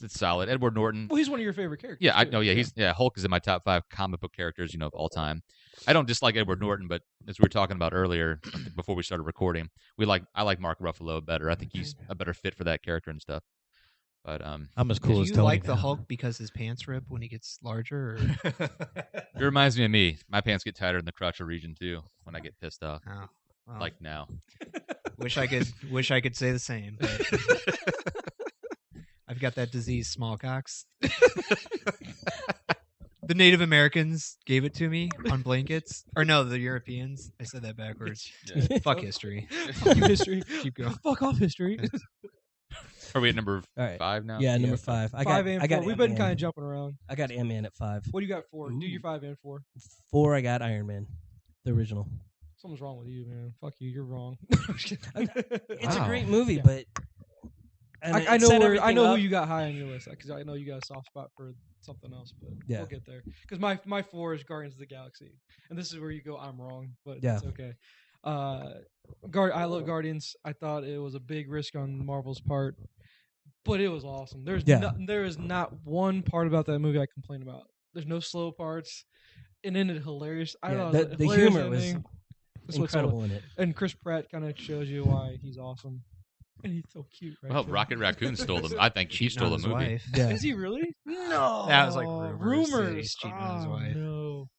it's solid. Edward Norton. Well, he's one of your favorite characters. Yeah, I too. know. Yeah, Hulk is in my top 5 comic book characters, of all time. I don't dislike Edward Norton, but as we were talking about earlier, before we started recording, I like Mark Ruffalo better. I think he's a better fit for that character and stuff. But I'm as cool Do as you Tony. like the now. Hulk because his pants rip when he gets larger? Or? it reminds me of me. My pants get tighter in the crotchal region too when I get pissed off. Oh, well, Like now. wish I could say the same. But I've got that disease, smallpox. The Native Americans gave it to me on blankets, or no, the Europeans. I said that backwards. Fuck history. Fuck you, history. Keep going. Fuck off, history. Are we at number All right. 5 now? Yeah, number 5. I 5 got and I got 4. We've been Ant-Man. kind of jumping around. I got Ant-Man at 5. What do you got 4? Do Ooh. your 5 and 4. 4, I got Iron Man, the original. Something's wrong with you, man. Fuck you. You're wrong. It's Wow. a great movie, Yeah. but and I it know set I everything know up. who you got high on your list because I know you got a soft spot for something else, but Yeah. we'll get there. Because my 4 is Guardians of the Galaxy, and this is where you go. I'm wrong, but Yeah. it's okay. I love Guardians. I thought it was a big risk on Marvel's part, but it was awesome. There is not one part about that movie I complain about. There's no slow parts, and ended hilarious. I Yeah, thought it was a the hilarious humor was ending. That's what's so- incredible in it. and Chris Pratt kind of shows you why he's awesome, and he's so cute. Right? Well, Joe? Rocket Raccoon stole them. I think he Cheating stole on the his movie. wife. Yeah. Is he really? No. That was like rumors that Rumors. he's cheating on his Oh, wife. No.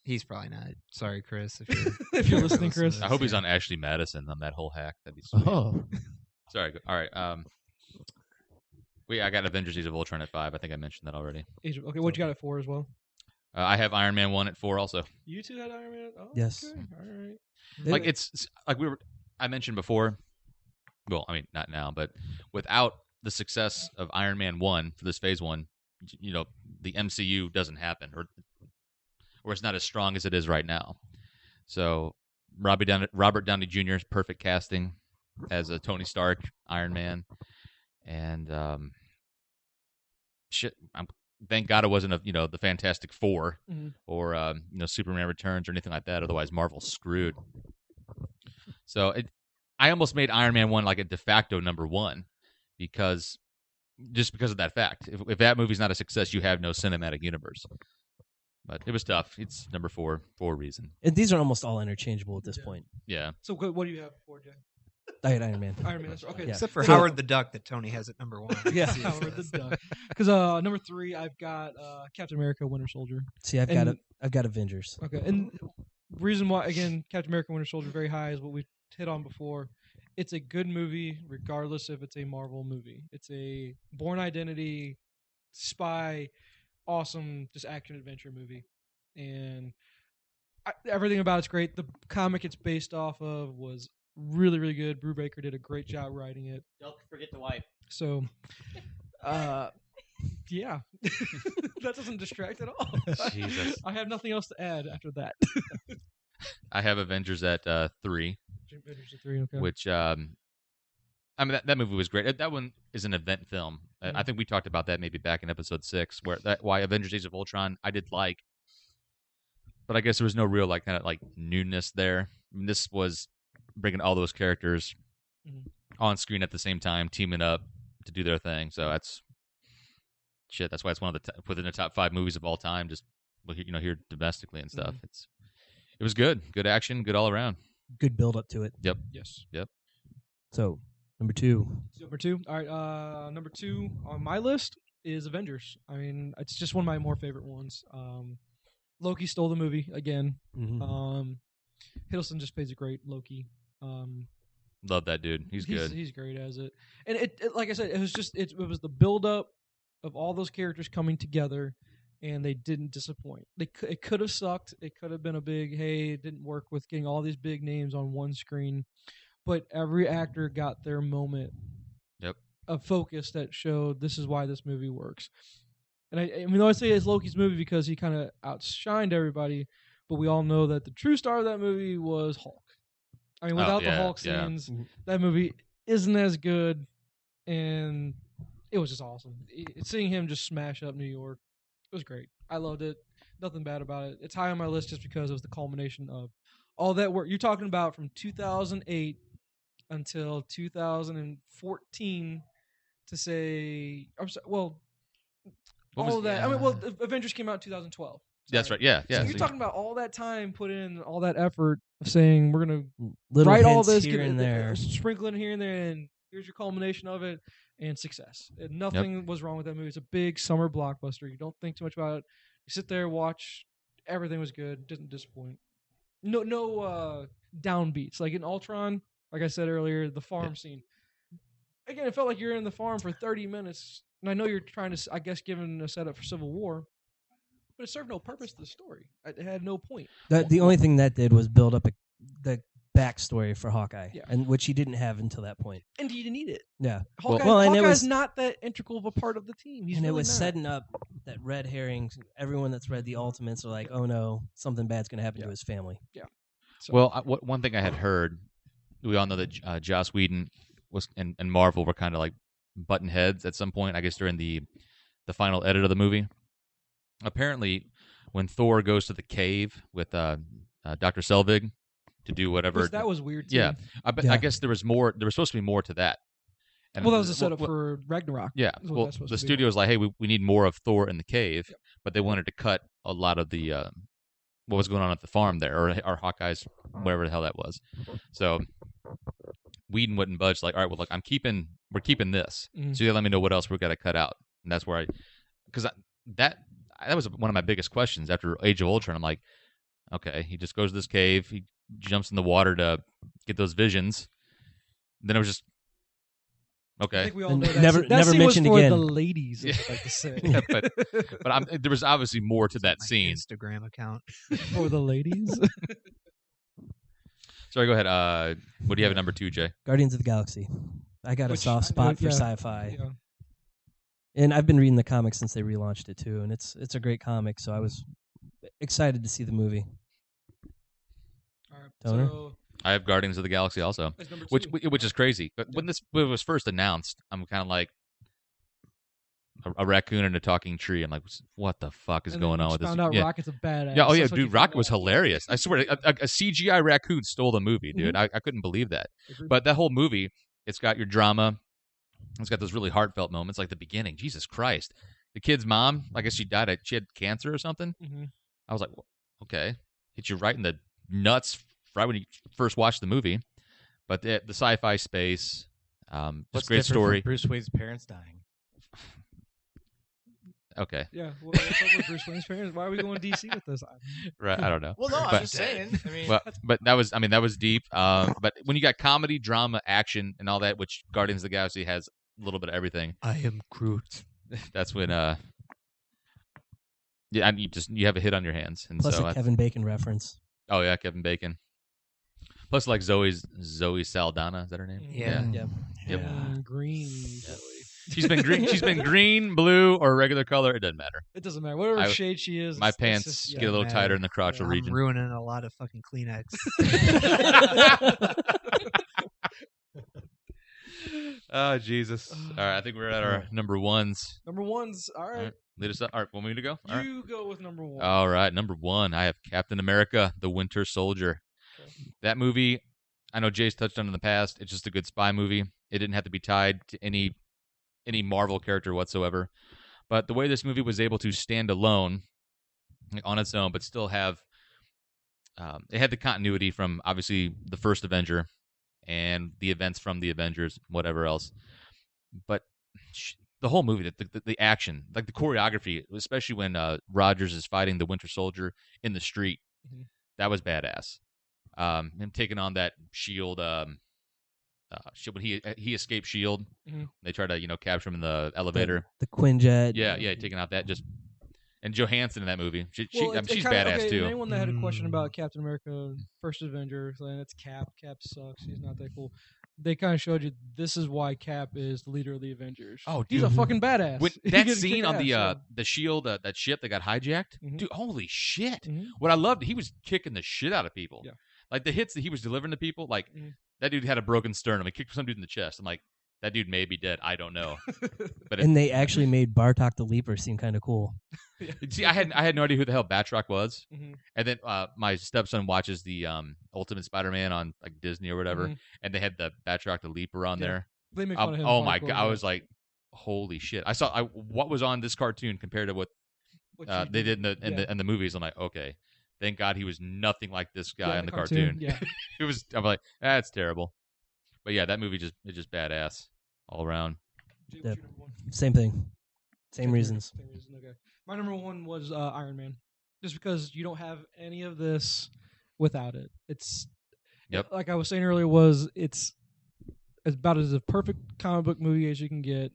He's probably not. Sorry, Chris. If you're, If you're listening, Chris. I hope he's on Ashley Madison on that whole hack. That'd be sweet. Oh, Sorry. All right. I got Avengers: Age of Ultron at 5. I think I mentioned that already. Okay, what you got at 4 as well? I have Iron Man 1 at 4 also. You two had Iron Man. Oh, Yes. Okay. All right. Like it's like I mentioned before. Well, I mean not now, but without the success of Iron Man 1 for this Phase 1, the MCU doesn't happen, or it's not as strong as it is right now. So Robert Downey Jr.'s perfect casting as a Tony Stark Iron Man, and thank God it wasn't the Fantastic Four Mhm. or Superman Returns or anything like that. Otherwise, Marvel's screwed. So I almost made Iron Man 1 like a de facto number 1 because of that fact. If that movie's not a success, you have no cinematic universe. But it was tough. It's number 4 for a reason. And these are almost all interchangeable at this point. Yeah. So what do you have for Jay? I had Iron Man. Iron Man. Okay. Yeah. except for So- Howard the Duck that Tony has at number 1. Yeah. Howard the Duck. Because number 3, I've got Captain America: Winter Soldier. See, I've got Avengers. Okay, and reason why again Captain America: Winter Soldier very high is what we hit on before. It's a good movie, regardless if it's a Marvel movie. It's a Bourne Identity, spy, awesome, just action adventure movie, and everything about it's great. The comic it's based off of was really, really good. Brubaker did a great job writing it. don't forget the wife. So, yeah, that doesn't distract at all. Jesus. I have nothing else to add after that. I have Avengers at 3, Avengers 3, okay. which I mean that movie was great. That one is an event film. I think we talked about that maybe back in episode 6, why Avengers: Age of Ultron I did like, but I guess there was no real kind of newness there. I mean, this was bringing all those characters on screen at the same time, teaming up to do their thing. So that's why it's one of the within the top 5 movies of all time, just here domestically and stuff. It was good action, good all around. Good build up to it. Yes. So number 2. Number 2. All right. Number 2 on my list is Avengers. I mean, it's just one of my more favorite ones. Loki stole the movie again. Mm-hmm. Hiddleston just plays a great Loki. Love that dude. He's good. He's great as it. And it like I said, it was just it was the build up of all those characters coming together, and they didn't disappoint. It could have sucked. It could have been a big it didn't work with getting all these big names on one screen, but every actor got their moment. Yep. Of focus that showed this is why this movie works. And I mean, I say it's Loki's movie because he kind of outshined everybody, but we all know that the true star of that movie was Hulk. I mean, without the Hulk scenes, that movie isn't as good, and it was just awesome. Seeing him just smash up New York, it was great. I loved it. Nothing bad about it. It's high on my list just because it was the culmination of all that work. You're talking about from 2008 until 2014 to say, I'm sorry, well, all of that. I mean, Avengers came out in 2012. That's right. Yeah. So you're talking about all that time put in, all that effort of saying we're gonna Little write hints all this, here and there, sprinkle in here and there, and here's your culmination of it and success. And nothing was wrong with that movie. It's a big summer blockbuster. You don't think too much about it. You sit there, watch. Everything was good. Didn't disappoint. No downbeats like in Ultron. Like I said earlier, the farm scene. Again, it felt like you're in the farm for 30 minutes. And I know you're trying to, I guess, given a setup for Civil War, but it served no purpose to the story. It had no point. The only thing that did was build up the backstory for Hawkeye, and which he didn't have until that point. And he didn't need it. Yeah. Hawkeye's not that integral of a part of the team. It was setting up that red herring. Everyone that's read the Ultimates are like, oh no, something bad's going to happen to his family. Yeah. So. Well, one thing I had heard, we all know that Joss Whedon was and Marvel were kind of like button heads at some point, I guess during the final edit of the movie. Apparently, when Thor goes to the cave with Dr. Selvig to do whatever, that was weird too. Yeah, I guess there was more. There was supposed to be more to that. And that was a setup for Ragnarok. Yeah. Well, the studio was like, "Hey, we need more of Thor in the cave," but they wanted to cut a lot of the what was going on at the farm there, or Hawkeye's, whatever the hell that was. So Whedon wouldn't budge. Like, all right, well, look, we're keeping this. Mm-hmm. So you let me know what else we've got to cut out, and that's where that was one of my biggest questions after Age of Ultron. I'm like, okay, he just goes to this cave, he jumps in the water to get those visions. Then it was just okay. I think we all know that. Never mentioned was for again. The ladies, I like to say. Yeah, but there was obviously more to that scene. Instagram account for the ladies. Sorry, go ahead. What do you have at number 2, Jay? Guardians of the Galaxy. I got a soft spot for sci-fi. Yeah. And I've been reading the comics since they relaunched it too, and it's a great comic, so I was excited to see the movie. All right, Toner? so I have Guardians of the Galaxy also, which is crazy. But when this movie was first announced, I'm kind of like a raccoon and a talking tree. I'm like, what the fuck is going on with this? Found out Rocket's a badass. Yeah, That's dude, Rocket was hilarious. I swear, a CGI raccoon stole the movie, dude. Mm-hmm. I couldn't believe that. But that whole movie, it's got your drama. It's got those really heartfelt moments, like the beginning. Jesus Christ, the kid's mom, I guess she died. She had cancer or something. Mm-hmm. I was like, well, okay, hit you right in the nuts right when you first watched the movie. But the sci-fi space, just great story. Bruce Wayne's parents dying. Okay. Yeah. What's up with Bruce Wayne's parents? Why are we going DC with this? Right. I don't know. Well, no, I'm just saying. I mean, but that was deep. But when you got comedy, drama, action, and all that, which Guardians of the Galaxy has a little bit of everything. I am Groot. That's when yeah, and you have a hit on your hands. And Plus so a Kevin Bacon reference. Oh yeah, Kevin Bacon. Plus like Zoe Saldana, is that her name? Yeah. Yep. Green. Yeah. She's been green. She's been green, blue, or regular color. It doesn't matter. It doesn't matter. Whatever shade she is. My pants get a little tighter in the crotchal region. I'm ruining a lot of fucking Kleenex. Oh Jesus! All right, I think we're at our number ones. Number ones. All right. Lead us up. All right, want me to go? All right. You go with number 1. All right, number 1. I have Captain America: The Winter Soldier. Okay. That movie, I know Jay's touched on in the past. It's just a good spy movie. It didn't have to be tied to any Marvel character whatsoever. But the way this movie was able to stand alone like, on its own, but still have it had the continuity from obviously the first Avenger and the events from the Avengers, whatever else. But the whole movie, the action, like the choreography, especially when Rogers is fighting the Winter Soldier in the street, that was badass. Him taking on that Shield, when he escaped Shield, they try to capture him in the elevator. The Quinjet. Yeah, taking out that just. And Johansson in that movie, she's kinda, badass too. Anyone that had a question about Captain America: First Avenger, saying it's Cap. Cap sucks. He's not that cool. They kind of showed you this is why Cap is the leader of the Avengers. Oh, he's dude. a fucking badass. That scene on the Shield, that ship that got hijacked, dude, holy shit! What I loved, he was kicking the shit out of people. Yeah. Like the hits that he was delivering to people, like that dude had a broken sternum. He kicked some dude in the chest. I'm like, that dude may be dead. I don't know. But And they actually made Bartok the Leaper seem kind of cool. See, I had no idea who the hell Batroc was, and then my stepson watches the Ultimate Spider-Man on like Disney or whatever, and they had the Batroc the Leaper on there. They make fun of him. Oh my god! I was like, holy shit! I saw what was on this cartoon compared to what they did in the movies. I'm like, okay, thank God he was nothing like this guy in the cartoon. Yeah, it was. I'm like, that's terrible. But yeah, that movie is just badass all around. Yep. Same thing. Same reasons. Same reason. Okay. My number one was Iron Man, just because you don't have any of this without it. It's like I was saying earlier. It's about as a perfect comic book movie as you can get,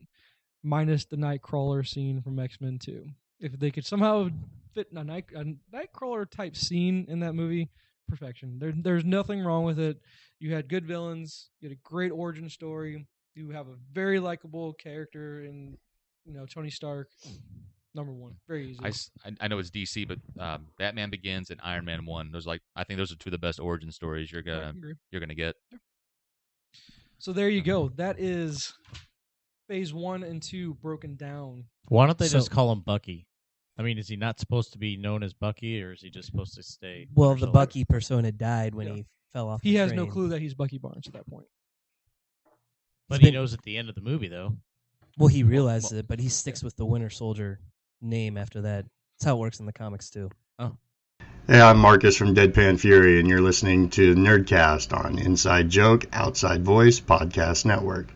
minus the Nightcrawler scene from X-Men 2. If they could somehow fit a Nightcrawler type scene in that movie, perfection. There's nothing wrong with it. You had good villains. You had a great origin story. You have a very likable character in Tony Stark. Number one, very easy. I know it's DC, but Batman Begins and Iron Man 1. I think those are two of the best origin stories you're gonna get. So there you go. That is phase 1 and 2 broken down. Why don't they just call him Bucky? I mean, is he not supposed to be known as Bucky, or is he just supposed to stay? Well, the Bucky persona died when he fell off. He has no clue that he's Bucky Barnes at that point. But he knows at the end of the movie, though. Well, he realizes it, but he sticks with the Winter Soldier name after that. That's how it works in the comics, too. Oh. Hey, I'm Marcus from Deadpan Fury, and you're listening to Nerdcast on Inside Joke, Outside Voice Podcast Network.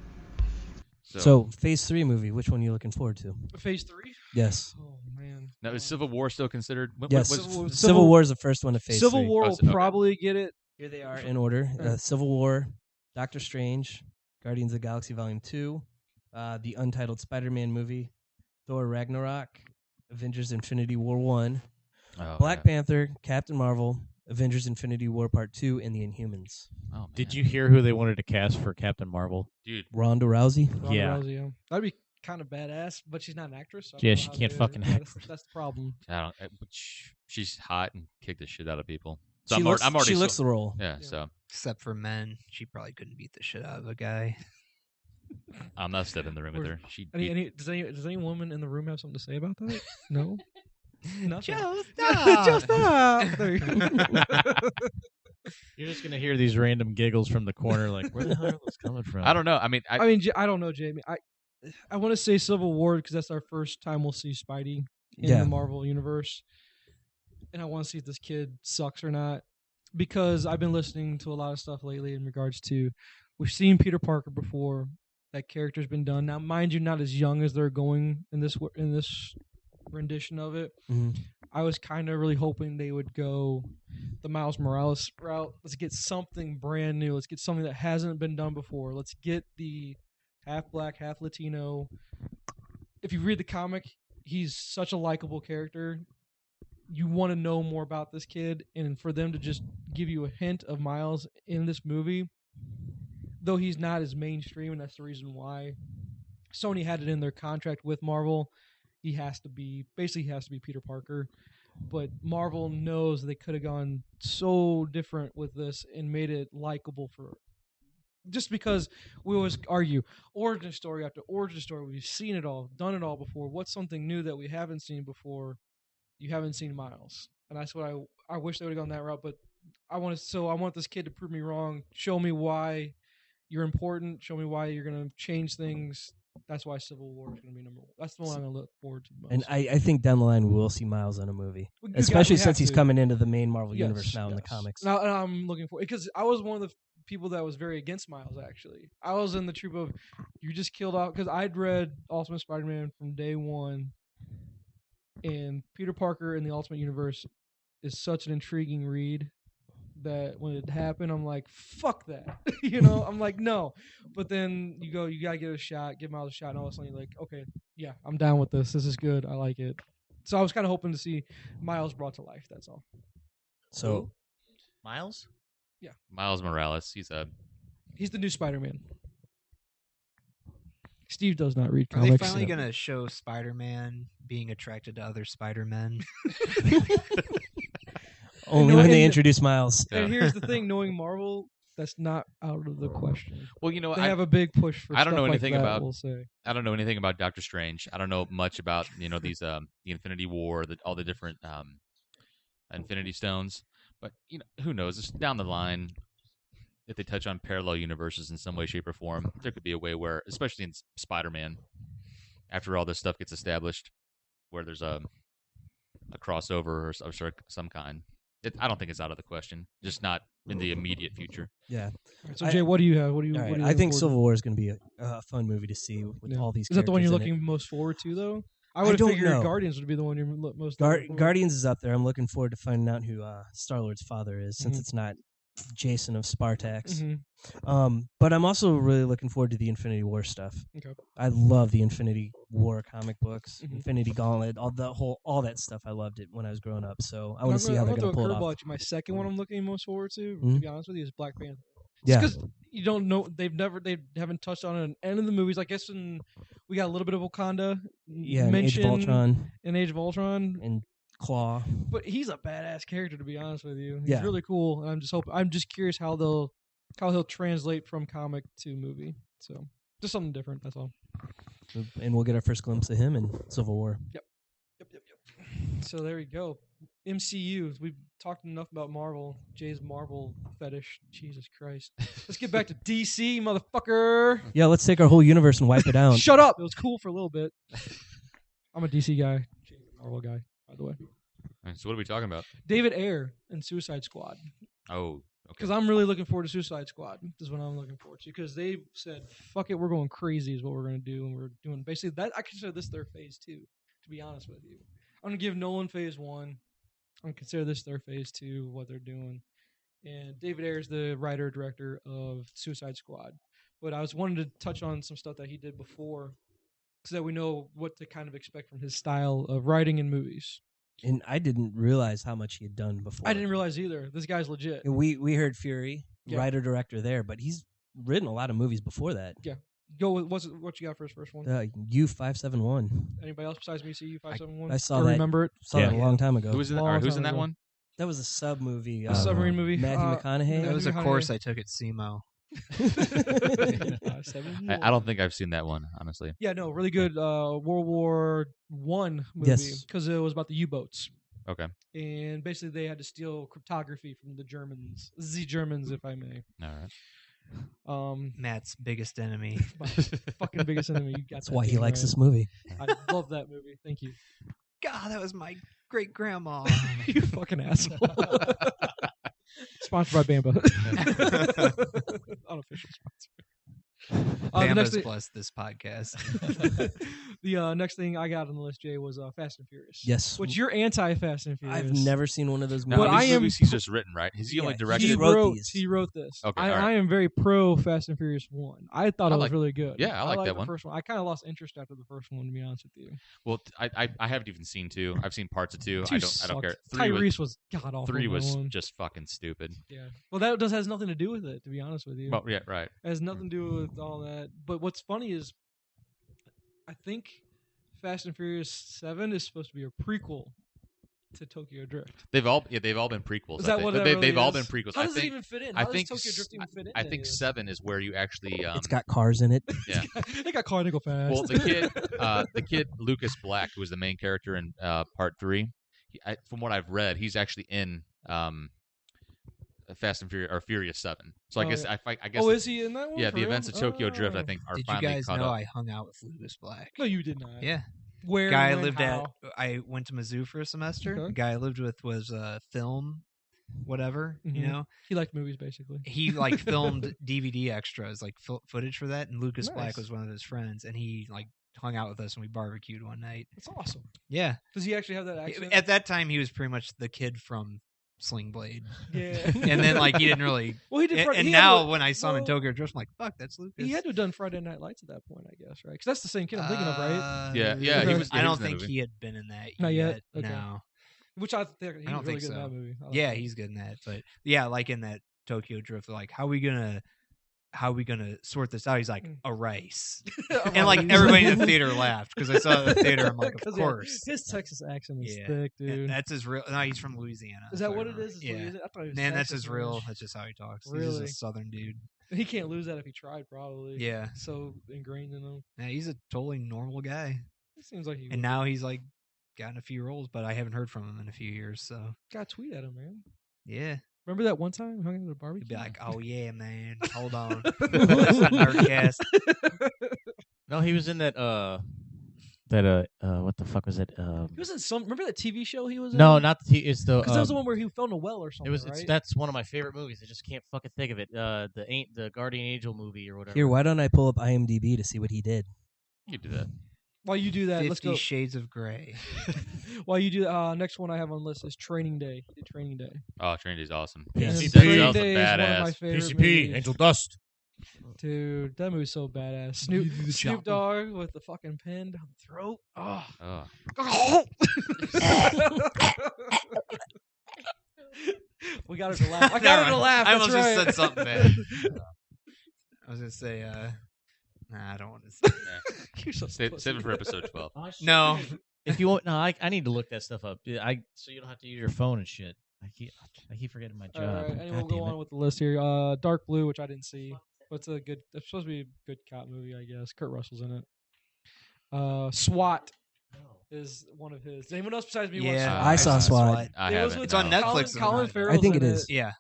So, Phase 3 movie, which one are you looking forward to? Phase 3? Yes. Oh, man. Now, is Civil War still considered? Yes. Civil War is the first one to Phase 3. Civil War will probably get it. Here they are in order. Civil War, Doctor Strange, Guardians of the Galaxy Volume 2, the Untitled Spider-Man movie, Thor Ragnarok, Avengers Infinity War 1, Black Panther, Captain Marvel, Avengers Infinity War Part 2, and the Inhumans. Oh, man. Did you hear who they wanted to cast for Captain Marvel? Dude, Ronda Rousey? Ronda Rousey, yeah. That'd be kind of badass, but she's not an actress. So yeah, she can't fucking act. That's the problem. She's hot and kicked the shit out of people. So she looks the role. Yeah, so. Except for men, she probably couldn't beat the shit out of a guy. I'm not stepping in the room with her. Does any woman in the room have something to say about that? No? Nothing. Joe, stop! Joe, stop! There you go. You're just going to hear these random giggles from the corner like, where the hell are those coming from? I don't know. I mean, I don't know, Jamie. I want to say Civil War because that's our first time we'll see Spidey in the Marvel Universe. And I want to see if this kid sucks or not. Because I've been listening to a lot of stuff lately in regards to, we've seen Peter Parker before. That character's been done. Now, mind you, not as young as they're going in this rendition of it. Mm-hmm. I was kind of really hoping they would go the Miles Morales route. Let's get something brand new. Let's get something that hasn't been done before. Let's get the half black, half Latino. If you read the comic, he's such a likable character. You want to know more about this kid, and for them to just give you a hint of Miles in this movie, though he's not as mainstream, and that's the reason why Sony had it in their contract with Marvel. He has to be Peter Parker. But Marvel knows they could have gone so different with this and made it likable for. Just because we always argue origin story after origin story, we've seen it all, done it all before. What's something new that we haven't seen before? You haven't seen Miles, and that's what I wish they would have gone that route. But I want this kid to prove me wrong. Show me why you're important. Show me why you're gonna change things. That's why Civil War is going to be number one. That's the one I'm going to look forward to the most. And I think down the line we will see Miles in a movie, We especially have since he's to. coming into the main Marvel Yes, universe now in the yes. comics. Now, and I'm looking for because I was one of the people that was very against Miles. Actually, I was in the troop of you just killed off because I'd read Ultimate Spider-Man from day one, and Peter Parker in the Ultimate Universe is such an intriguing read that when it happened, I'm like, fuck that. I'm like, no. But then you got to give it a shot, give Miles a shot, and all of a sudden you're like, okay, yeah, I'm down with this. This is good. I like it. So I was kind of hoping to see Miles brought to life. That's all. So Miles? Miles Morales. He's the new Spider-Man. Steve does not read Are comics. they finally going to show Spider-Man being attracted to other Spider-Men? only when they introduce Miles. And here's the thing: knowing Marvel, that's not out of the question. Well, They have a big push for. I don't stuff know like anything that, about- We'll say. I don't know anything about Doctor Strange. I don't know much about these the Infinity War, all the different Infinity Stones. But who knows? It's down the line. If they touch on parallel universes in some way, shape, or form, there could be a way where, especially in Spider-Man, after all this stuff gets established, where there's a crossover or some kind. I don't think it's out of the question. Just not in the immediate future. Yeah. So Jay, what do you have? What do you? All what right, do you I look think forward Civil War is going to be a fun movie to see with all these. Is that the one you're characters in looking most forward to, though? I I would have don't figured know. Guardians would be the one you're most. it. looking forward. Guardians is up there. I'm looking forward to finding out who Star-Lord's father is, since Mhm. it's not Jason of Spartax. Mhm. But I'm also really looking forward to the Infinity War stuff. Okay. I love the Infinity War comic books, Mhm. Infinity Gauntlet, all that stuff. I loved it when I was growing up. So I want to see how I'm they're gonna going to pull throw it a curveball off. at you. My second one I'm looking most forward to Mhm. be honest with you, is Black Panther. Yeah. Because you don't know they haven't touched on it in any of the movies. I guess we got a little bit of Wakanda. Yeah, and Age of mentioned Ultron in Age of Ultron, and Claw. but he's a badass character to be honest with you. He's Yeah. really cool. And I'm just curious how he'll translate from comic to movie. So just something different. That's all. And we'll get our first glimpse of him in Civil War. Yep. So there you go. MCU. We've talked enough about Marvel. Jay's Marvel fetish. Jesus Christ. Let's get back to DC, motherfucker. Yeah, let's take our whole universe and wipe it out. Shut up. It was cool for a little bit. I'm a DC guy. Jay's a Marvel guy, by the way. All right, so what are we talking about? David Ayer in Suicide Squad. Oh, okay. Because I'm really looking forward to Suicide Squad. This is what I'm looking forward to. Because they said, fuck it, we're going crazy is what we're going to do. And we're doing basically that. I consider this their phase 2, to be honest with you. I'm going to give Nolan phase 1. I'm going to consider this their phase 2, what they're doing. And David Ayer is the writer, director of Suicide Squad. But I was wanting to touch on some stuff that he did before so that we know what to kind of expect from his style of writing in movies. And I didn't realize how much he had done before. I didn't realize either. This guy's legit. And we heard Fury, Yeah. writer director there, but he's written a lot of movies before that. Yeah. Go with what you got for his first one. U571. Anybody else besides me see U571? I saw Or that. remem's it? Saw that a long time ago. Who's in Long who's time in that ago. one? That was a sub movie. A submarine movie. Matthew McConaughey. That was a Honey. course I took at SEMO. I don't think I've seen that one, honestly. Yeah, no, really good World War One movie Yes. because it was about the U-boats, Okay. and basically they had to steal cryptography from the Germans, if I may. All right. Matt's biggest enemy. My fucking biggest enemy. You got That's that why he damn likes right. this movie. I love that movie. Thank you. God, that was my great grandma. You fucking asshole. Sponsored by Bamba. Unofficial sponsor. The next Bamba's thing, blessed this podcast. the next thing I got on the list, Jay, was Fast and Furious. Yes. Which you're anti-Fast and Furious. I've never seen one of those Now, movies. But these I am- movies he's just written, right? Has he only Yeah, directed? He wrote these. He wrote this. Okay, I, all right. I am very pro Fast and Furious 1. I thought I it was like- really good. yeah, I like that the one. First one. I kind of lost interest after the first one, to be honest with you. Well, I haven't even seen 2. I've seen parts of 2. Two I don't care. sucked. 3 was, Tyrese was god awful. 3 in that was one. just fucking stupid. Yeah. Well, that has nothing to do with it, to be honest with you. Well, yeah, right. It has nothing to do with all that. But what's funny is, I think Fast and Furious 7 is supposed to be a prequel to Tokyo Drift. They've all been prequels. Is I that think. what But that they've really all is? been prequels. How I does it think. even fit in? I How think. does Tokyo Drift even fit in? I think 7 is where you actually. It's got cars in it. Yeah. They got car to go fast. Well, the kid Lucas Black, who was the main character in Part 3, from what I've read, he's actually in Fast and Furious or Furious 7. So I Oh, guess yeah. I guess Oh, is he in that one? yeah, for the real? events of Tokyo Drift I Oh. think are Did you finally guys caught know up. I hung out with Lucas Black? No, you did not. Yeah. Where? Guy I when, lived how? I went to Mizzou for a semester. Okay. The guy I lived with was film, whatever, you Mhm. know. He liked movies, basically. He like filmed DVD extras, like footage for that, and Lucas Black Nice. was one of his friends, and he like hung out with us and we barbecued one night. That's awesome. Yeah. Does he actually have that accent? At that time, he was pretty much the kid from Sling Blade, Yeah. and then like he didn't really. Well, he did. And he had now to- when I saw him in well, Tokyo Drift, I'm like, "Fuck, that's Lucas." he had to have done Friday Night Lights at that point, I guess, right? Because that's the same kid I'm thinking of, right? Yeah, Okay. he was. I he don't was in that think movie. he had been in that Not yet? yet. Okay. No. Which I think he I was don't really think good in so. that movie. I like Yeah, that. he's good in that. But yeah, like in that Tokyo Drift, like how we gonna sort this out? He's like a rice, and like everybody in the theater laughed because I saw it in the theater. I'm like, of 'Cause, yeah, course, his Texas accent is Yeah. thick, And dude. that's his real. No, he's from Louisiana. Is that's that I what it remember. is? Yeah, I thought he was man, that's Texas his real. ranch. That's just how he talks. He's Really? just a Southern dude. He can't lose that if he tried, probably. Yeah, So ingrained in him. yeah, he's a totally normal guy, It seems like he and now he's like gotten a few roles, but I haven't heard from him in a few years. So got tweet at him, man. yeah, Remember that one time we hung out at a barbecue? he'd be like, "Oh yeah, man, hold on, that's a Nerdcast." No, he was in that what the fuck was it? He was in some. Remember that TV show he was in? No, not the it's the Because that was the one where he fell in a well or something. it was right? that's one of my favorite movies. I just can't fucking think of it. The Guardian Angel movie or whatever. Here, why don't I pull up IMDb to see what he did? You do that. While you do that, let's 50 go. Shades of Grey. While you do next one I have on the list is Training Day. He did Training Day. Oh, Trinity's awesome. Yes. He Training sounds a Day is one of my badass. favorite PCP, movies. Angel Dust. Dude, that movie's so badass. Snoop Dogg with the fucking pen down the throat. Oh. Oh. We got her to laugh. I got her to laugh. I That's almost right. just said something bad. I was gonna say, nah, I don't want to say. You're so Save pussy. it for episode 12. No, If you want, no, I need to look that stuff up. So you don't have to use your phone and shit. I keep forgetting my All job. right, and God we'll go damn on it. with the list here. Dark Blue, which I didn't see, but it's a good. It's supposed to be a good cop movie, I guess. Kurt Russell's in it. SWAT is one of his. Does anyone else besides me watch yeah, SWAT? I saw SWAT. I It was haven't. with It's on no. Netflix. Colin isn't it? Farrell's I think in it is. Yeah,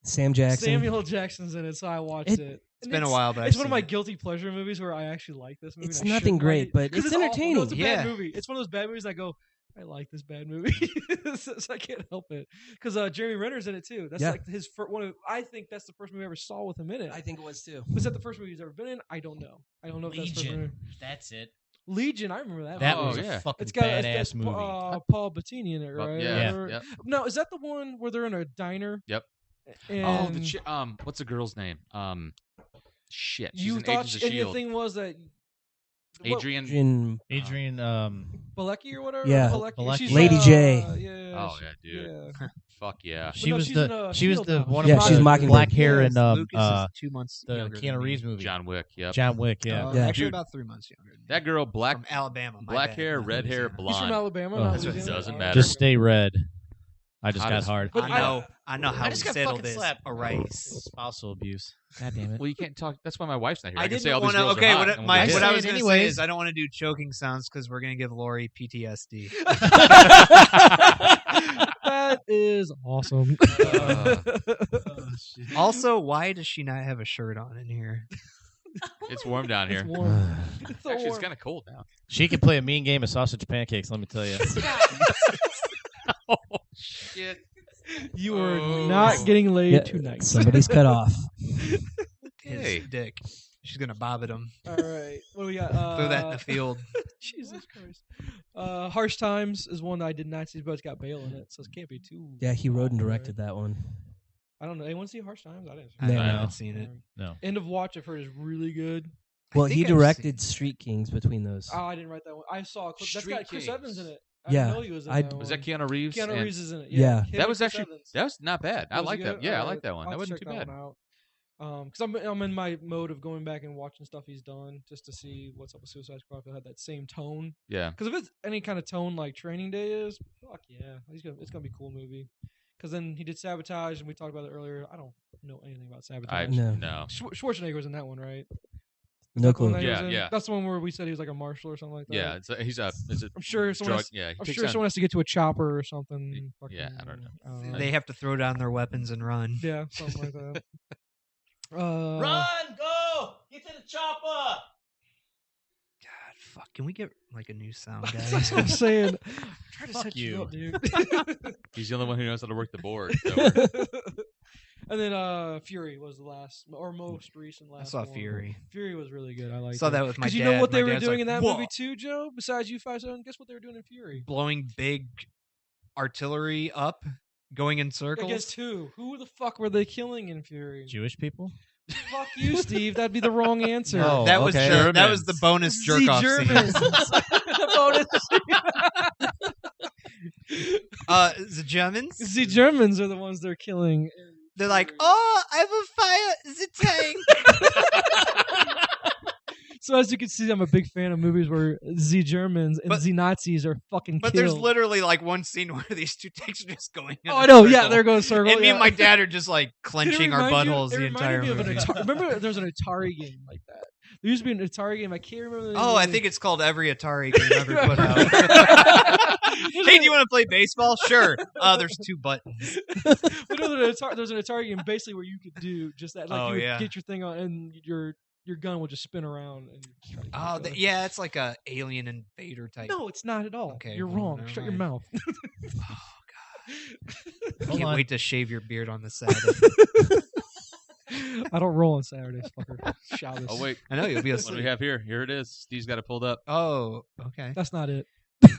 Sam Jackson. Samuel Jackson's in it, so I watched It- it. it's been a while, but It's I've one of seen my it. guilty pleasure movies where I actually like this movie. It's and I nothing shouldn't great, like it. but 'Cause it's awful. No, entertaining. it's a Yeah. bad movie. It's one of those bad movies I go, I like this bad movie. So I can't help it. Because Jeremy Renner's in it too. That's Yeah. like his one of. I think that's the first movie I ever saw with him in it. I think it was too. Was that the first movie he's ever been in? I don't know. I don't know if that's the first movie. That's it. Legion. I remember that. That Oh, was yeah. a fucking It's got badass movie. Paul Bettini in it, Well, right? yeah. Or- Yep. No, is that the one where they're in a diner? Yep. And Oh, what's the girl's name? Shit. She's you in thought, Agents of and your S.H.I.E.L.D. thing was that Adrian. Adrian, Balecki or whatever. Yeah. Balecki. She's, Lady J. Yeah. Oh, yeah, dude. Yeah. Fuck yeah. she no, was she's in, she was Shield the now. one Yeah, of she's the Mockingbird. black hair and Lucas is 2 months the younger Keanu than me. Reeves movie. John Wick. Yep. John Wick, yeah. Yeah. Actually, Dude. about 3 months younger. Than me. That girl, black from Alabama. my black bad, hair, not red hair, Louisiana. He's from blonde. Alabama. Oh. not That's what Louisiana. doesn't Oh, matter. Just stay red. I just Hot got as- hard. But I know how I we just got settle fucking this. slapped. A rice. Spousal abuse. God damn it. Well, you can't talk. That's why my wife's not here. I, I can didn't say all these want to. girls Okay, are hot, what, and my, we'll what get I it. was going to anyways. say is I don't want to do choking sounds because we're going to give Lori PTSD. That is awesome. Also, why does she not have a shirt on in here? It's warm down here. It's warm. It's so Actually, it's warm. kind of cold now. She can play a mean game of sausage pancakes, let me tell you. Oh shit! You are Oh. not getting laid Yeah, tonight. somebody's cut off. Hey. His dick. She's going to bob at him. All right. What do we got? Throw that in the field. Jesus Christ. Harsh Times is one that I did not see, but it's got Bale in it, so it can't be too. Yeah, he wrote and awful, directed right? that one. I don't know. Anyone see Harsh Times? I didn't. See I No. haven't seen it. No. End of Watch, I've heard, is really good. Well, think he I've seen- directed Street Kings between those. Oh, I didn't write that one. I saw a clip. That's Street got Chris Kings. Evans in it. I Yeah, didn't know he was in I- that Was one. that Keanu Reeves? Keanu And Reeves is in it. Yeah. Him that and was Chris actually Evans. that was not bad. I Was it like that. good? Yeah, I Alright. like that one. I'll That have to wasn't too check that bad. one out. Because I'm in my mode of going back and watching stuff he's done just to see what's up with Suicide Squad. If it had that same tone. Yeah. Because if it's any kind of tone like Training Day is, fuck yeah, it's gonna be a cool movie. Because then he did Sabotage, and we talked about it earlier. I don't know anything about Sabotage. No. No. Schwarzenegger was in that one, right? Is No that the one clue. that he was Yeah, in? yeah. That's the one where we said he was like a marshal or something like that. Yeah, he's a I'm sure someone drug. has, Yeah, he I'm takes sure on- someone has to get to a chopper or something. Yeah, I don't know. They have to throw down their weapons and run. Yeah, something like that. Go! Get to the chopper! God, fuck. Can we get like a new sound, That's guys? what I'm saying. Try to Fuck set you. you up, dude. He's the only one who knows how to work the board. So. And then Fury was the last or most recent I last. saw one. Fury. Fury was really good. I liked Saw it. that with my dad. Because you know what My they were dad's doing like, in that "Whoa." movie too, Joe. Besides U-57, guess what they were doing in Fury? Blowing big artillery up, going in circles. Against who? Who the fuck were they killing in Fury? Jewish people? Fuck you, Steve. That'd be the wrong answer. No. that was okay. that was the bonus jerk off scene. Germans. The The Germans. The Germans are the ones they're killing. They're like, oh, I have a fire the tank. So as you can see, I'm a big fan of movies where the Germans and the Nazis are fucking But killed. there's literally like one scene where these two tanks are just going. In Oh, a I know. circle. Yeah, they're going circle. And me and yeah. my dad are just like Did it clenching our remind you- buttholes it the entire reminded me movie. of an remember there was an Atari game like that. There used to be an Atari game. I can't remember the name. Oh, of I it. think it's called Every Atari Game Ever Put Out. Hey, do you want to play baseball? Sure. There's 2 buttons. But no, there was an Atari game basically where you could do just that. Like Oh, you would yeah. get your thing on, and your gun will just spin around. And try to get Oh, it going. yeah, it's like a alien invader type. No, it's not at all. Okay, You're well, wrong. never Shut your mind. mouth. I Hold can't on. wait to shave your beard on the Sabbath. I don't roll on Saturdays, fucker. Shout this. Oh wait, I know you'll be what do we asleep. have here? Here it is. Steve's got it pulled up. Oh, okay. That's not it.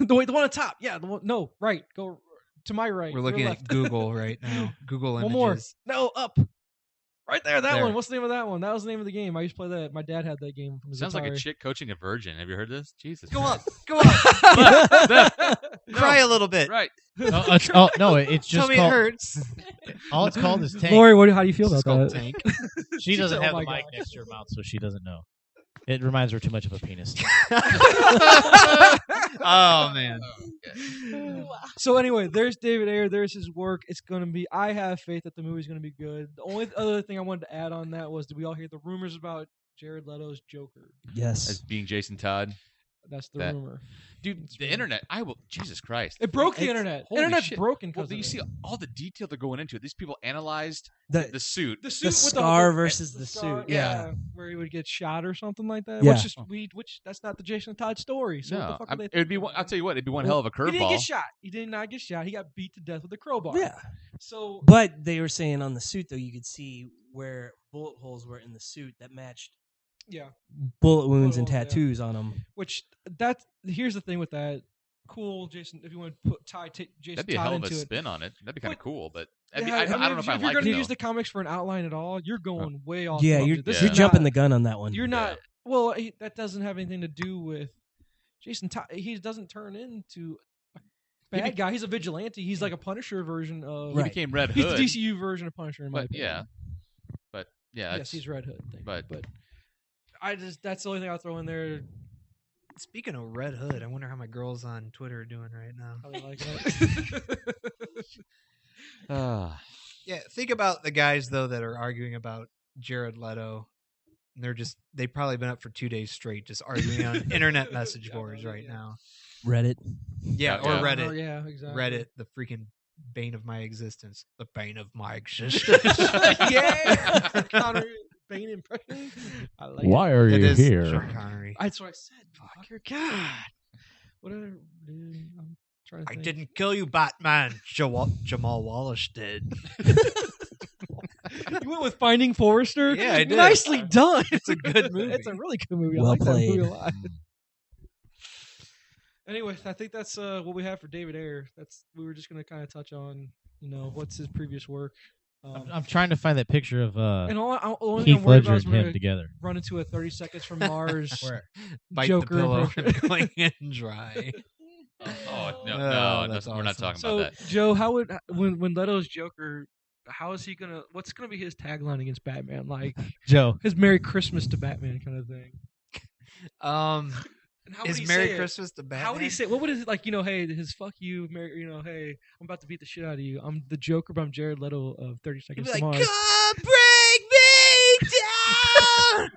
the one on top. Yeah, the one. No, right. Go to my right. We're your looking left. at Google right now. Google One images. more. No, up. Right there. That There. one. What's the name of that one? That was the name of the game. I used to play that. My dad had that game from his Sounds like a Atari. chick coaching a virgin. Have you heard this? Jesus. Go up. Christ. Go up. No, Cry a little bit. right. No, it's Tell just me called. it hurts. All it's called is tank. Lori, how do you feel It's about called that? Tank. She doesn't Oh have my the mic God. next to her mouth, so she doesn't know. It reminds her too much of a penis. Oh man. So anyway, there's David Ayer. There's his work. It's gonna be. I have faith that the movie's gonna be good. The only other thing I wanted to add on that was, did we all hear the rumors about Jared Leto's Joker? As Yes. being Jason Todd. That's the That- rumor. Dude, It's the rumor. internet. Jesus Christ. It broke the It's- internet. holy Internet's shit. broken Well, because you see all the detail they're going into it. These people analyzed The the suit. the suit the with scar the versus the scar, suit. Yeah. where he would get shot or something like that. Yeah. Which that's not the Jason Todd story. So what the No, fuck are they it'd be. thinking One, about? I'll tell you what. It'd be one hell of a He didn't curveball. get shot. He did not get shot. He got beat to death with a crowbar. Yeah. So But they were saying on the suit though, you could see where bullet holes were in the suit that matched yeah, bullet wounds and Bullet holes, yeah. tattoos on them. which here's the thing with that. Cool, Jason. If you want to put Jason That'd be a Todd hell of a into it. spin on it. That'd be kind of But- cool, but Yeah, I don't know if I you're like going it. to use though. the comics for an outline at all, you're going way off. Yeah, subject. you're This Yeah. is jumping not- the gun on that one. You're not. Well, that doesn't have anything to do with Jason Todd. He doesn't turn into a bad guy. He's a vigilante. He's like a Punisher version of. He Right. became Red He's Hood. the DCU version of Punisher, in my but opinion. yeah, Yes, it's- he's Red Hood. but- That's the only thing I'll throw in there. Speaking of Red Hood, I wonder how my girls on Twitter are doing right now. How they like it. Yeah, think about the guys though that are arguing about Jared Leto. And they've probably been up for 2 days straight just arguing on internet message boards right now. Reddit. Yeah, or Yeah. Reddit. Oh, yeah, exactly. Reddit, the freaking bane of my existence. The bane of my existence. Yeah, Connery Bane impression. I like Why it. are It you is here? Sean Connery. That's what I said. Fuck your God. What did I do? I'm trying to I think. didn't kill you, Batman. Jamal Wallace did. You went with Finding Forrester. Yeah, I did. Nicely done. It's a good movie. It's a really good movie. Well I like played. that movie a lot. Anyway, I think that's what we have for David Ayer. We were just gonna kind of touch on, what's his previous work. I'm trying to find that picture of And only thing Heath I'm worried Ledger about is and we're him gonna together. run into a 30 Seconds from Mars Bite Joker the pillow impression. and going in dry. Oh no, Oh, no, that's we're not awesome. talking So, about that. Joe, how would when Leto's Joker? How is he gonna? What's gonna be his tagline against Batman? Like Joe. his Merry Christmas to Batman kind of thing. And how would Is he Merry say it? Christmas to Batman? How would he say? What would it like? Hey, his fuck you, Merry. Hey, I'm about to beat the shit out of you. I'm the Joker, but I'm Jared Leto of 30 He'd Seconds be to like, Mars. "Come break me down."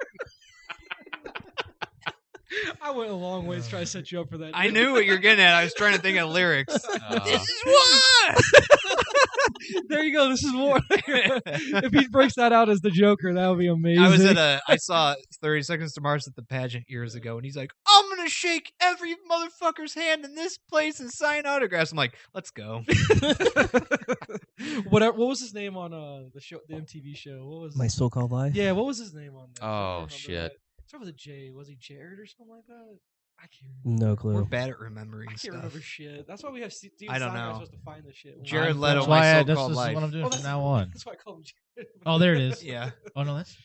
I went a long way to try to set you up for that. I knew what you're getting at. I was trying to think of lyrics. This is what. There you go. This is more. If he breaks that out as the Joker, that would be amazing. I saw 30 Seconds to Mars at the pageant years ago, and he's like, I'm going to shake every motherfucker's hand in this place and sign autographs. I'm like, let's go. What was his name on the show, the MTV show? What was My So-Called Life? Yeah, what was his name on that? Oh, shit. Start with a J. Was he Jared or something like that? I can't remember. No We're clue. bad at remembering I can't stuff. remember shit. That's why we have Steven I don't Sondheim know. supposed to find this shit. Jared Leto, That's My why So-Called this is Life. what I'm doing from that's now on. That's why I call him Jared. Oh, there it is. Yeah. Oh no, that's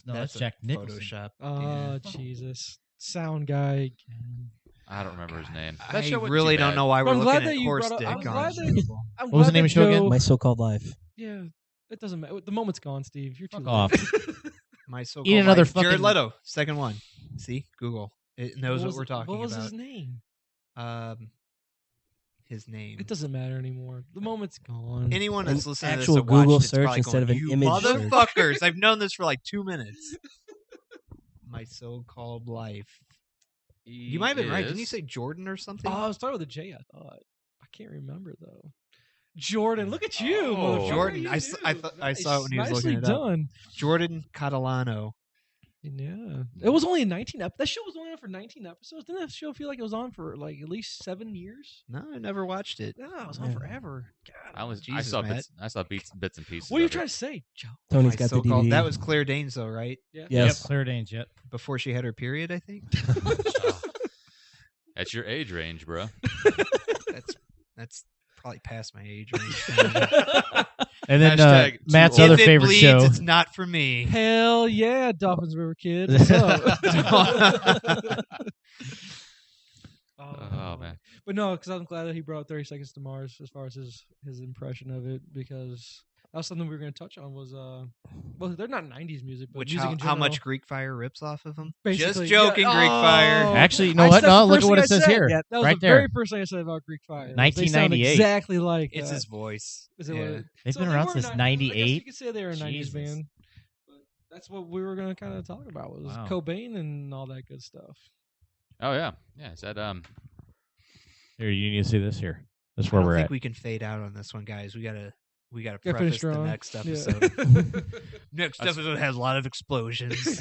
That's Jack a Nicholson. Photoshop. Oh, Jesus. Sound guy again. I don't remember his name. I That show wasn't really too don't bad. know why we're I'm glad looking that at you horse brought dick up. on What people. was the name of the show again? My So-Called Life. Yeah, it doesn't matter. The moment's gone, Steve. You're too Fuck late. off. My So-Called Eat another Life. Jared fucking- Leto, second one. See, Google. It knows what we're talking What was about. his name? His name. It doesn't matter anymore. The moment's gone. Anyone An that's listening to this actual that watched Google it's search probably instead of an "You image search." motherfuckers. I've known this for like 2 minutes. My So-Called Life. You might have been right. Didn't you say Jordan or something? Oh, I was starting with a J, I thought. I can't remember, though. Jordan, look at you, Oh. motherfucker. Jordan. You I saw it when he was Nicely looking it up. done. Jordan Catalano. Yeah. It was only 19 episodes. That show was only on for 19 episodes. Didn't that show feel like it was on for like at least 7 years? No, I never watched it. No, it was on Yeah. forever. God. I Jesus, saw Matt. bits and pieces. What are you of it. trying to say, Joe? Tony's My got the So-Called. DVD. That was Claire Danes, though, right? Yeah. Yes. Yep, Claire Danes. Yep. Before she had her period, I think. That's your age range, bro. That's probably past my age range. And then Hashtag too Matt's old. other if it favorite bleeds, show. it's not for me. Hell yeah, Dolphins River Kid. What's up? Oh, man. But no, because I'm glad that he brought 30 Seconds to Mars as far as his impression of it, because that was something we were going to touch on was, well, they're not 90s music, but Which music in how general. much Greek Fire rips off of them? Basically, Just joking, yeah. Greek Fire. Oh. Actually, you know what? That's No, the look first at what thing it says I said. here. That was right the there. very first thing I said about Greek Fire. They sound 1998. exactly like It's that. his voice. Is it Yeah. what They've so been they around were since I guess 98. you could say they were a 90s Jesus. band. But that's what we were going to kind of talk about was Wow. Cobain and all that good stuff. Oh yeah, yeah. Is that Here, you need to see this here. This is I where don't we're think at. we can fade out on this one, guys. We gotta Gotta preface finish the strong. next Yeah. episode. Next episode has a lot of explosions.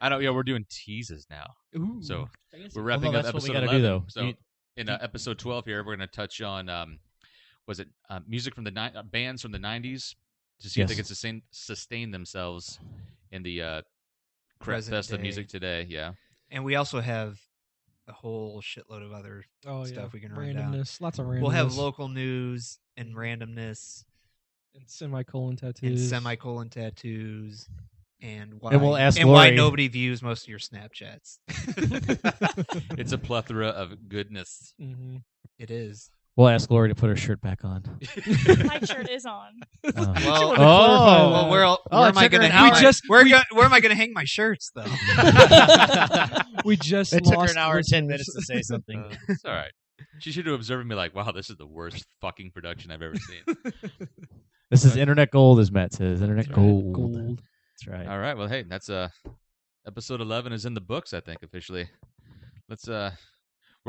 I know. Yeah, we're doing teases now, Ooh, so fancy. we're wrapping no, up that's what we episode gotta 11. do, though. So in episode 12 here, we're going to touch on was it music from the bands from the 90s to see if they Yes. can sustain themselves in the crap Present fest of day. music today. Yeah. And we also have a whole shitload of other Oh, stuff yeah. we can run down. Randomness. Lots of randomness. We'll have local news and randomness and semicolon and tattoos. semicolon tattoos and why And we'll ask and why Lori. nobody views most of your Snapchats. It's a plethora of goodness. Mhm. It is. We'll ask Lori to put her shirt back on. My shirt is on. Oh. Well, Oh. well, where Oh, am I check her going to out. hang? We Where am I going to hang my shirts though? We just It took her lost an hour and 10 listeners. minutes to say something. It's all right. She should have observed me like, wow, this is the worst fucking production I've ever seen. This is internet gold, as Matt says. Internet gold. Gold. That's right. All right. Well, hey, that's episode 11 is in the books, I think, officially. Let's we're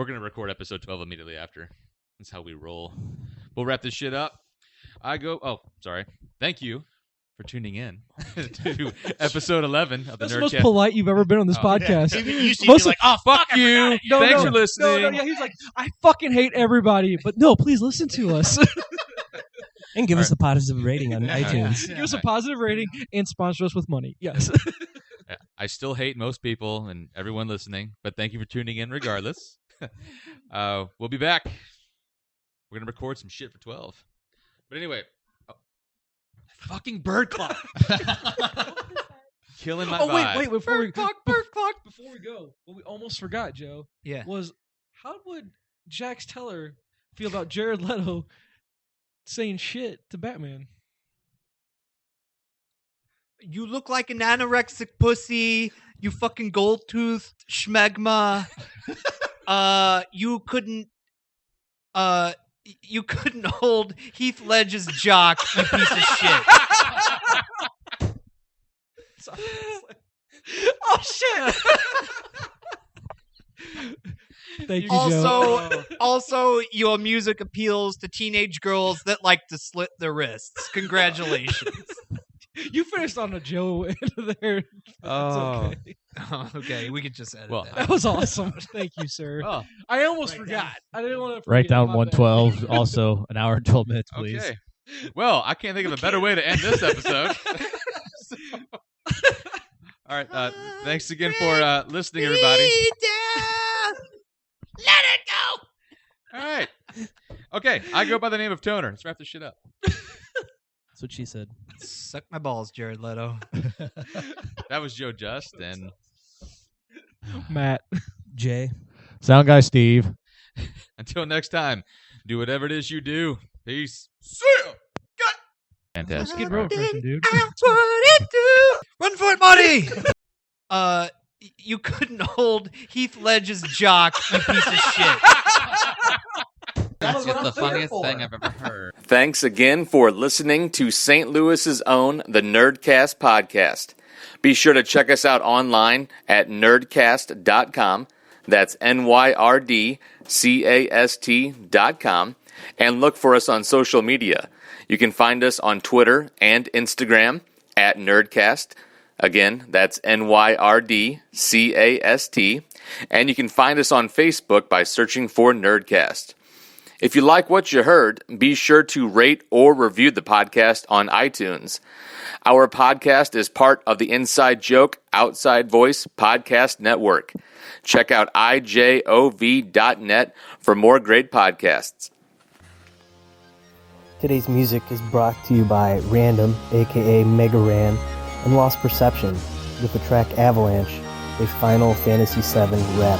gonna record episode 12 immediately after. That's how we roll. We'll wrap this shit up. Thank you for tuning in to episode 11 of the That's the most Nerdcast. polite you've ever been on this Oh, podcast. You seem Most- like, oh, Fuck you! No, Thanks no, for listening. No, yeah, he's like, I fucking hate everybody, but no, please listen to us. And give us a positive rating on Yeah. iTunes. Give us a positive rating and sponsor us with money. Yes. Yeah, I still hate most people and everyone listening, but thank you for tuning in regardless. We'll be back. We're going to record some shit for 12. But anyway, fucking bird clock. Killing my vibe. wait, before we Bird clock. before we go, what we almost forgot, Joe, Yeah. was how would Jax Teller feel about Jared Leto saying shit to Batman? You look like an anorexic pussy. You fucking gold-toothed schmegma. You couldn't hold Heath Ledger's jock, you piece of shit. Oh shit! Thank you, Joe. Also, your music appeals to teenage girls that like to slit their wrists. Congratulations. You finished on a Joe end there. Oh. It's okay. Okay, we could just edit Well, that. That was awesome. Thank you, sir. Oh, I almost forgot. I didn't want to Write down 112. Also, an hour and 12 minutes, please. okay. Well, I can't think of a better way to end this episode. All right. Thanks again for listening, everybody. Let it go. All right. Okay. I go by the name of Toner. Let's wrap this shit up. That's what she said. Suck my balls, Jared Leto. That was Joe Just and Matt. Jay. Sound guy Steve. until next time, do whatever it is you do. Peace. See ya. Fantastic. Skid Row impression, dude. That's what it do. Run for it, Marty. You couldn't hold Heath Ledger's jock, you piece of shit. That's just the funniest thing I've ever heard. Thanks again for listening to St. Louis's own The Nerdcast Podcast. Be sure to check us out online at nerdcast.com. That's nerdcast.com. And look for us on social media. You can find us on Twitter and Instagram at Nerdcast. Again, that's NYRDCAST. And you can find us on Facebook by searching for Nerdcast. If you like what you heard, be sure to rate or review the podcast on iTunes. Our podcast is part of the Inside Joke, Outside Voice podcast network. Check out IJOV.net for more great podcasts. Today's music is brought to you by Random, aka Mega Ran, and Lost Perception, with the track Avalanche, a Final Fantasy VII rap.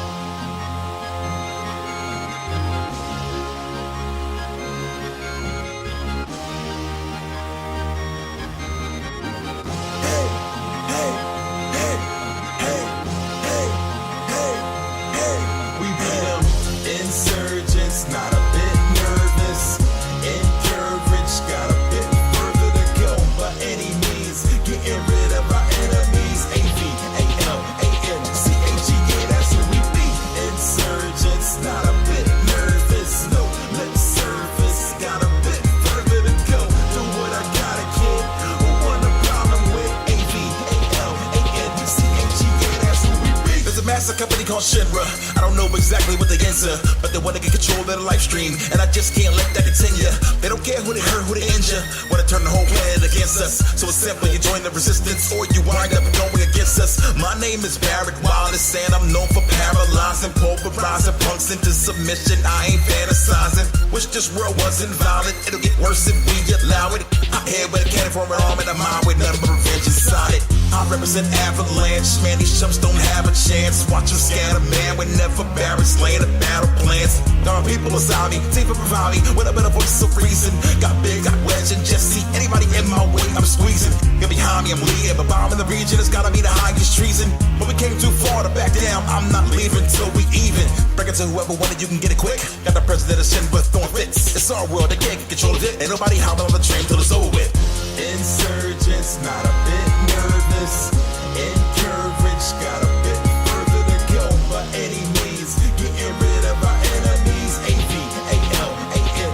A company called Shinra. I don't know exactly what they answer, but they want to get control of their live stream, and I just can't let that continue. They don't care who they hurt, who they injure, want to turn the whole planet against us. So it's simple, you join the resistance, or you wind up going against us. My name is Barrett Wallace, and I'm known for paralyzing, pulverizing punks into submission. I ain't fantasizing. Wish this world wasn't violent. It'll get worse if we allow it. I'm here with a cannon for an arm and a mind with none but revenge inside it. I represent Avalanche, man, these chumps don't have a chance. Watch them scatter, man, whenever Barrett's laying the battle plans. There are people beside me, team for provide me with a better voice of reason. Got big, got wedge, and just see anybody in my way, I'm squeezing. Get behind me, I'm leading, but bomb in the region, it's gotta be the highest treason. But we came too far to back down, I'm not leaving till we even. Break it to whoever wanted, you can get it quick. Got the president of Shinra throwing fits. It's our world, they can't get control of it. Ain't nobody hopping on the train till it's over with. Insurgents, not a bit nervous. Encouraged, got a bit further to go by any means. Getting rid of our enemies. AVALANCHE,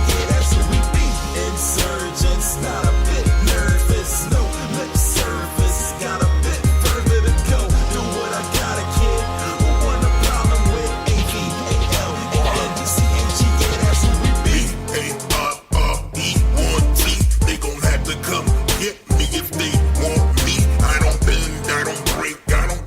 yeah, that's who we be. Insurgents, not a bit nervous. No lip service, got a bit further to go. Do what I gotta, kid. Who want a problem with AVALANCHE, yeah, that's who we be. BARRE1T, they gon' have to come get me if they want me. I don't bend, I don't break, I don't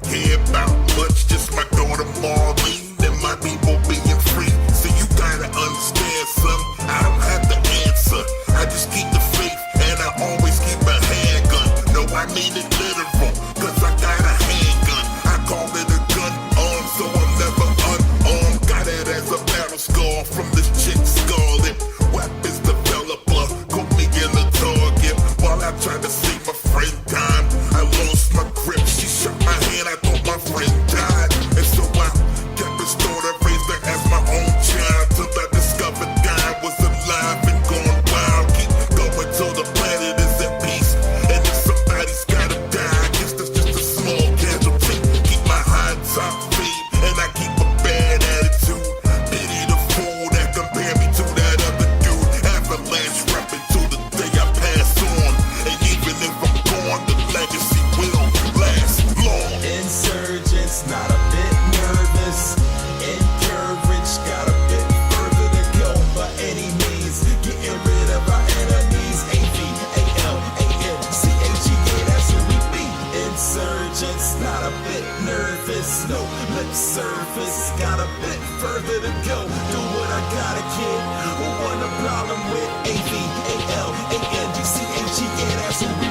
further to go. Do what I gotta, kid. Who want a problem with AVALANGCAG? And that's who we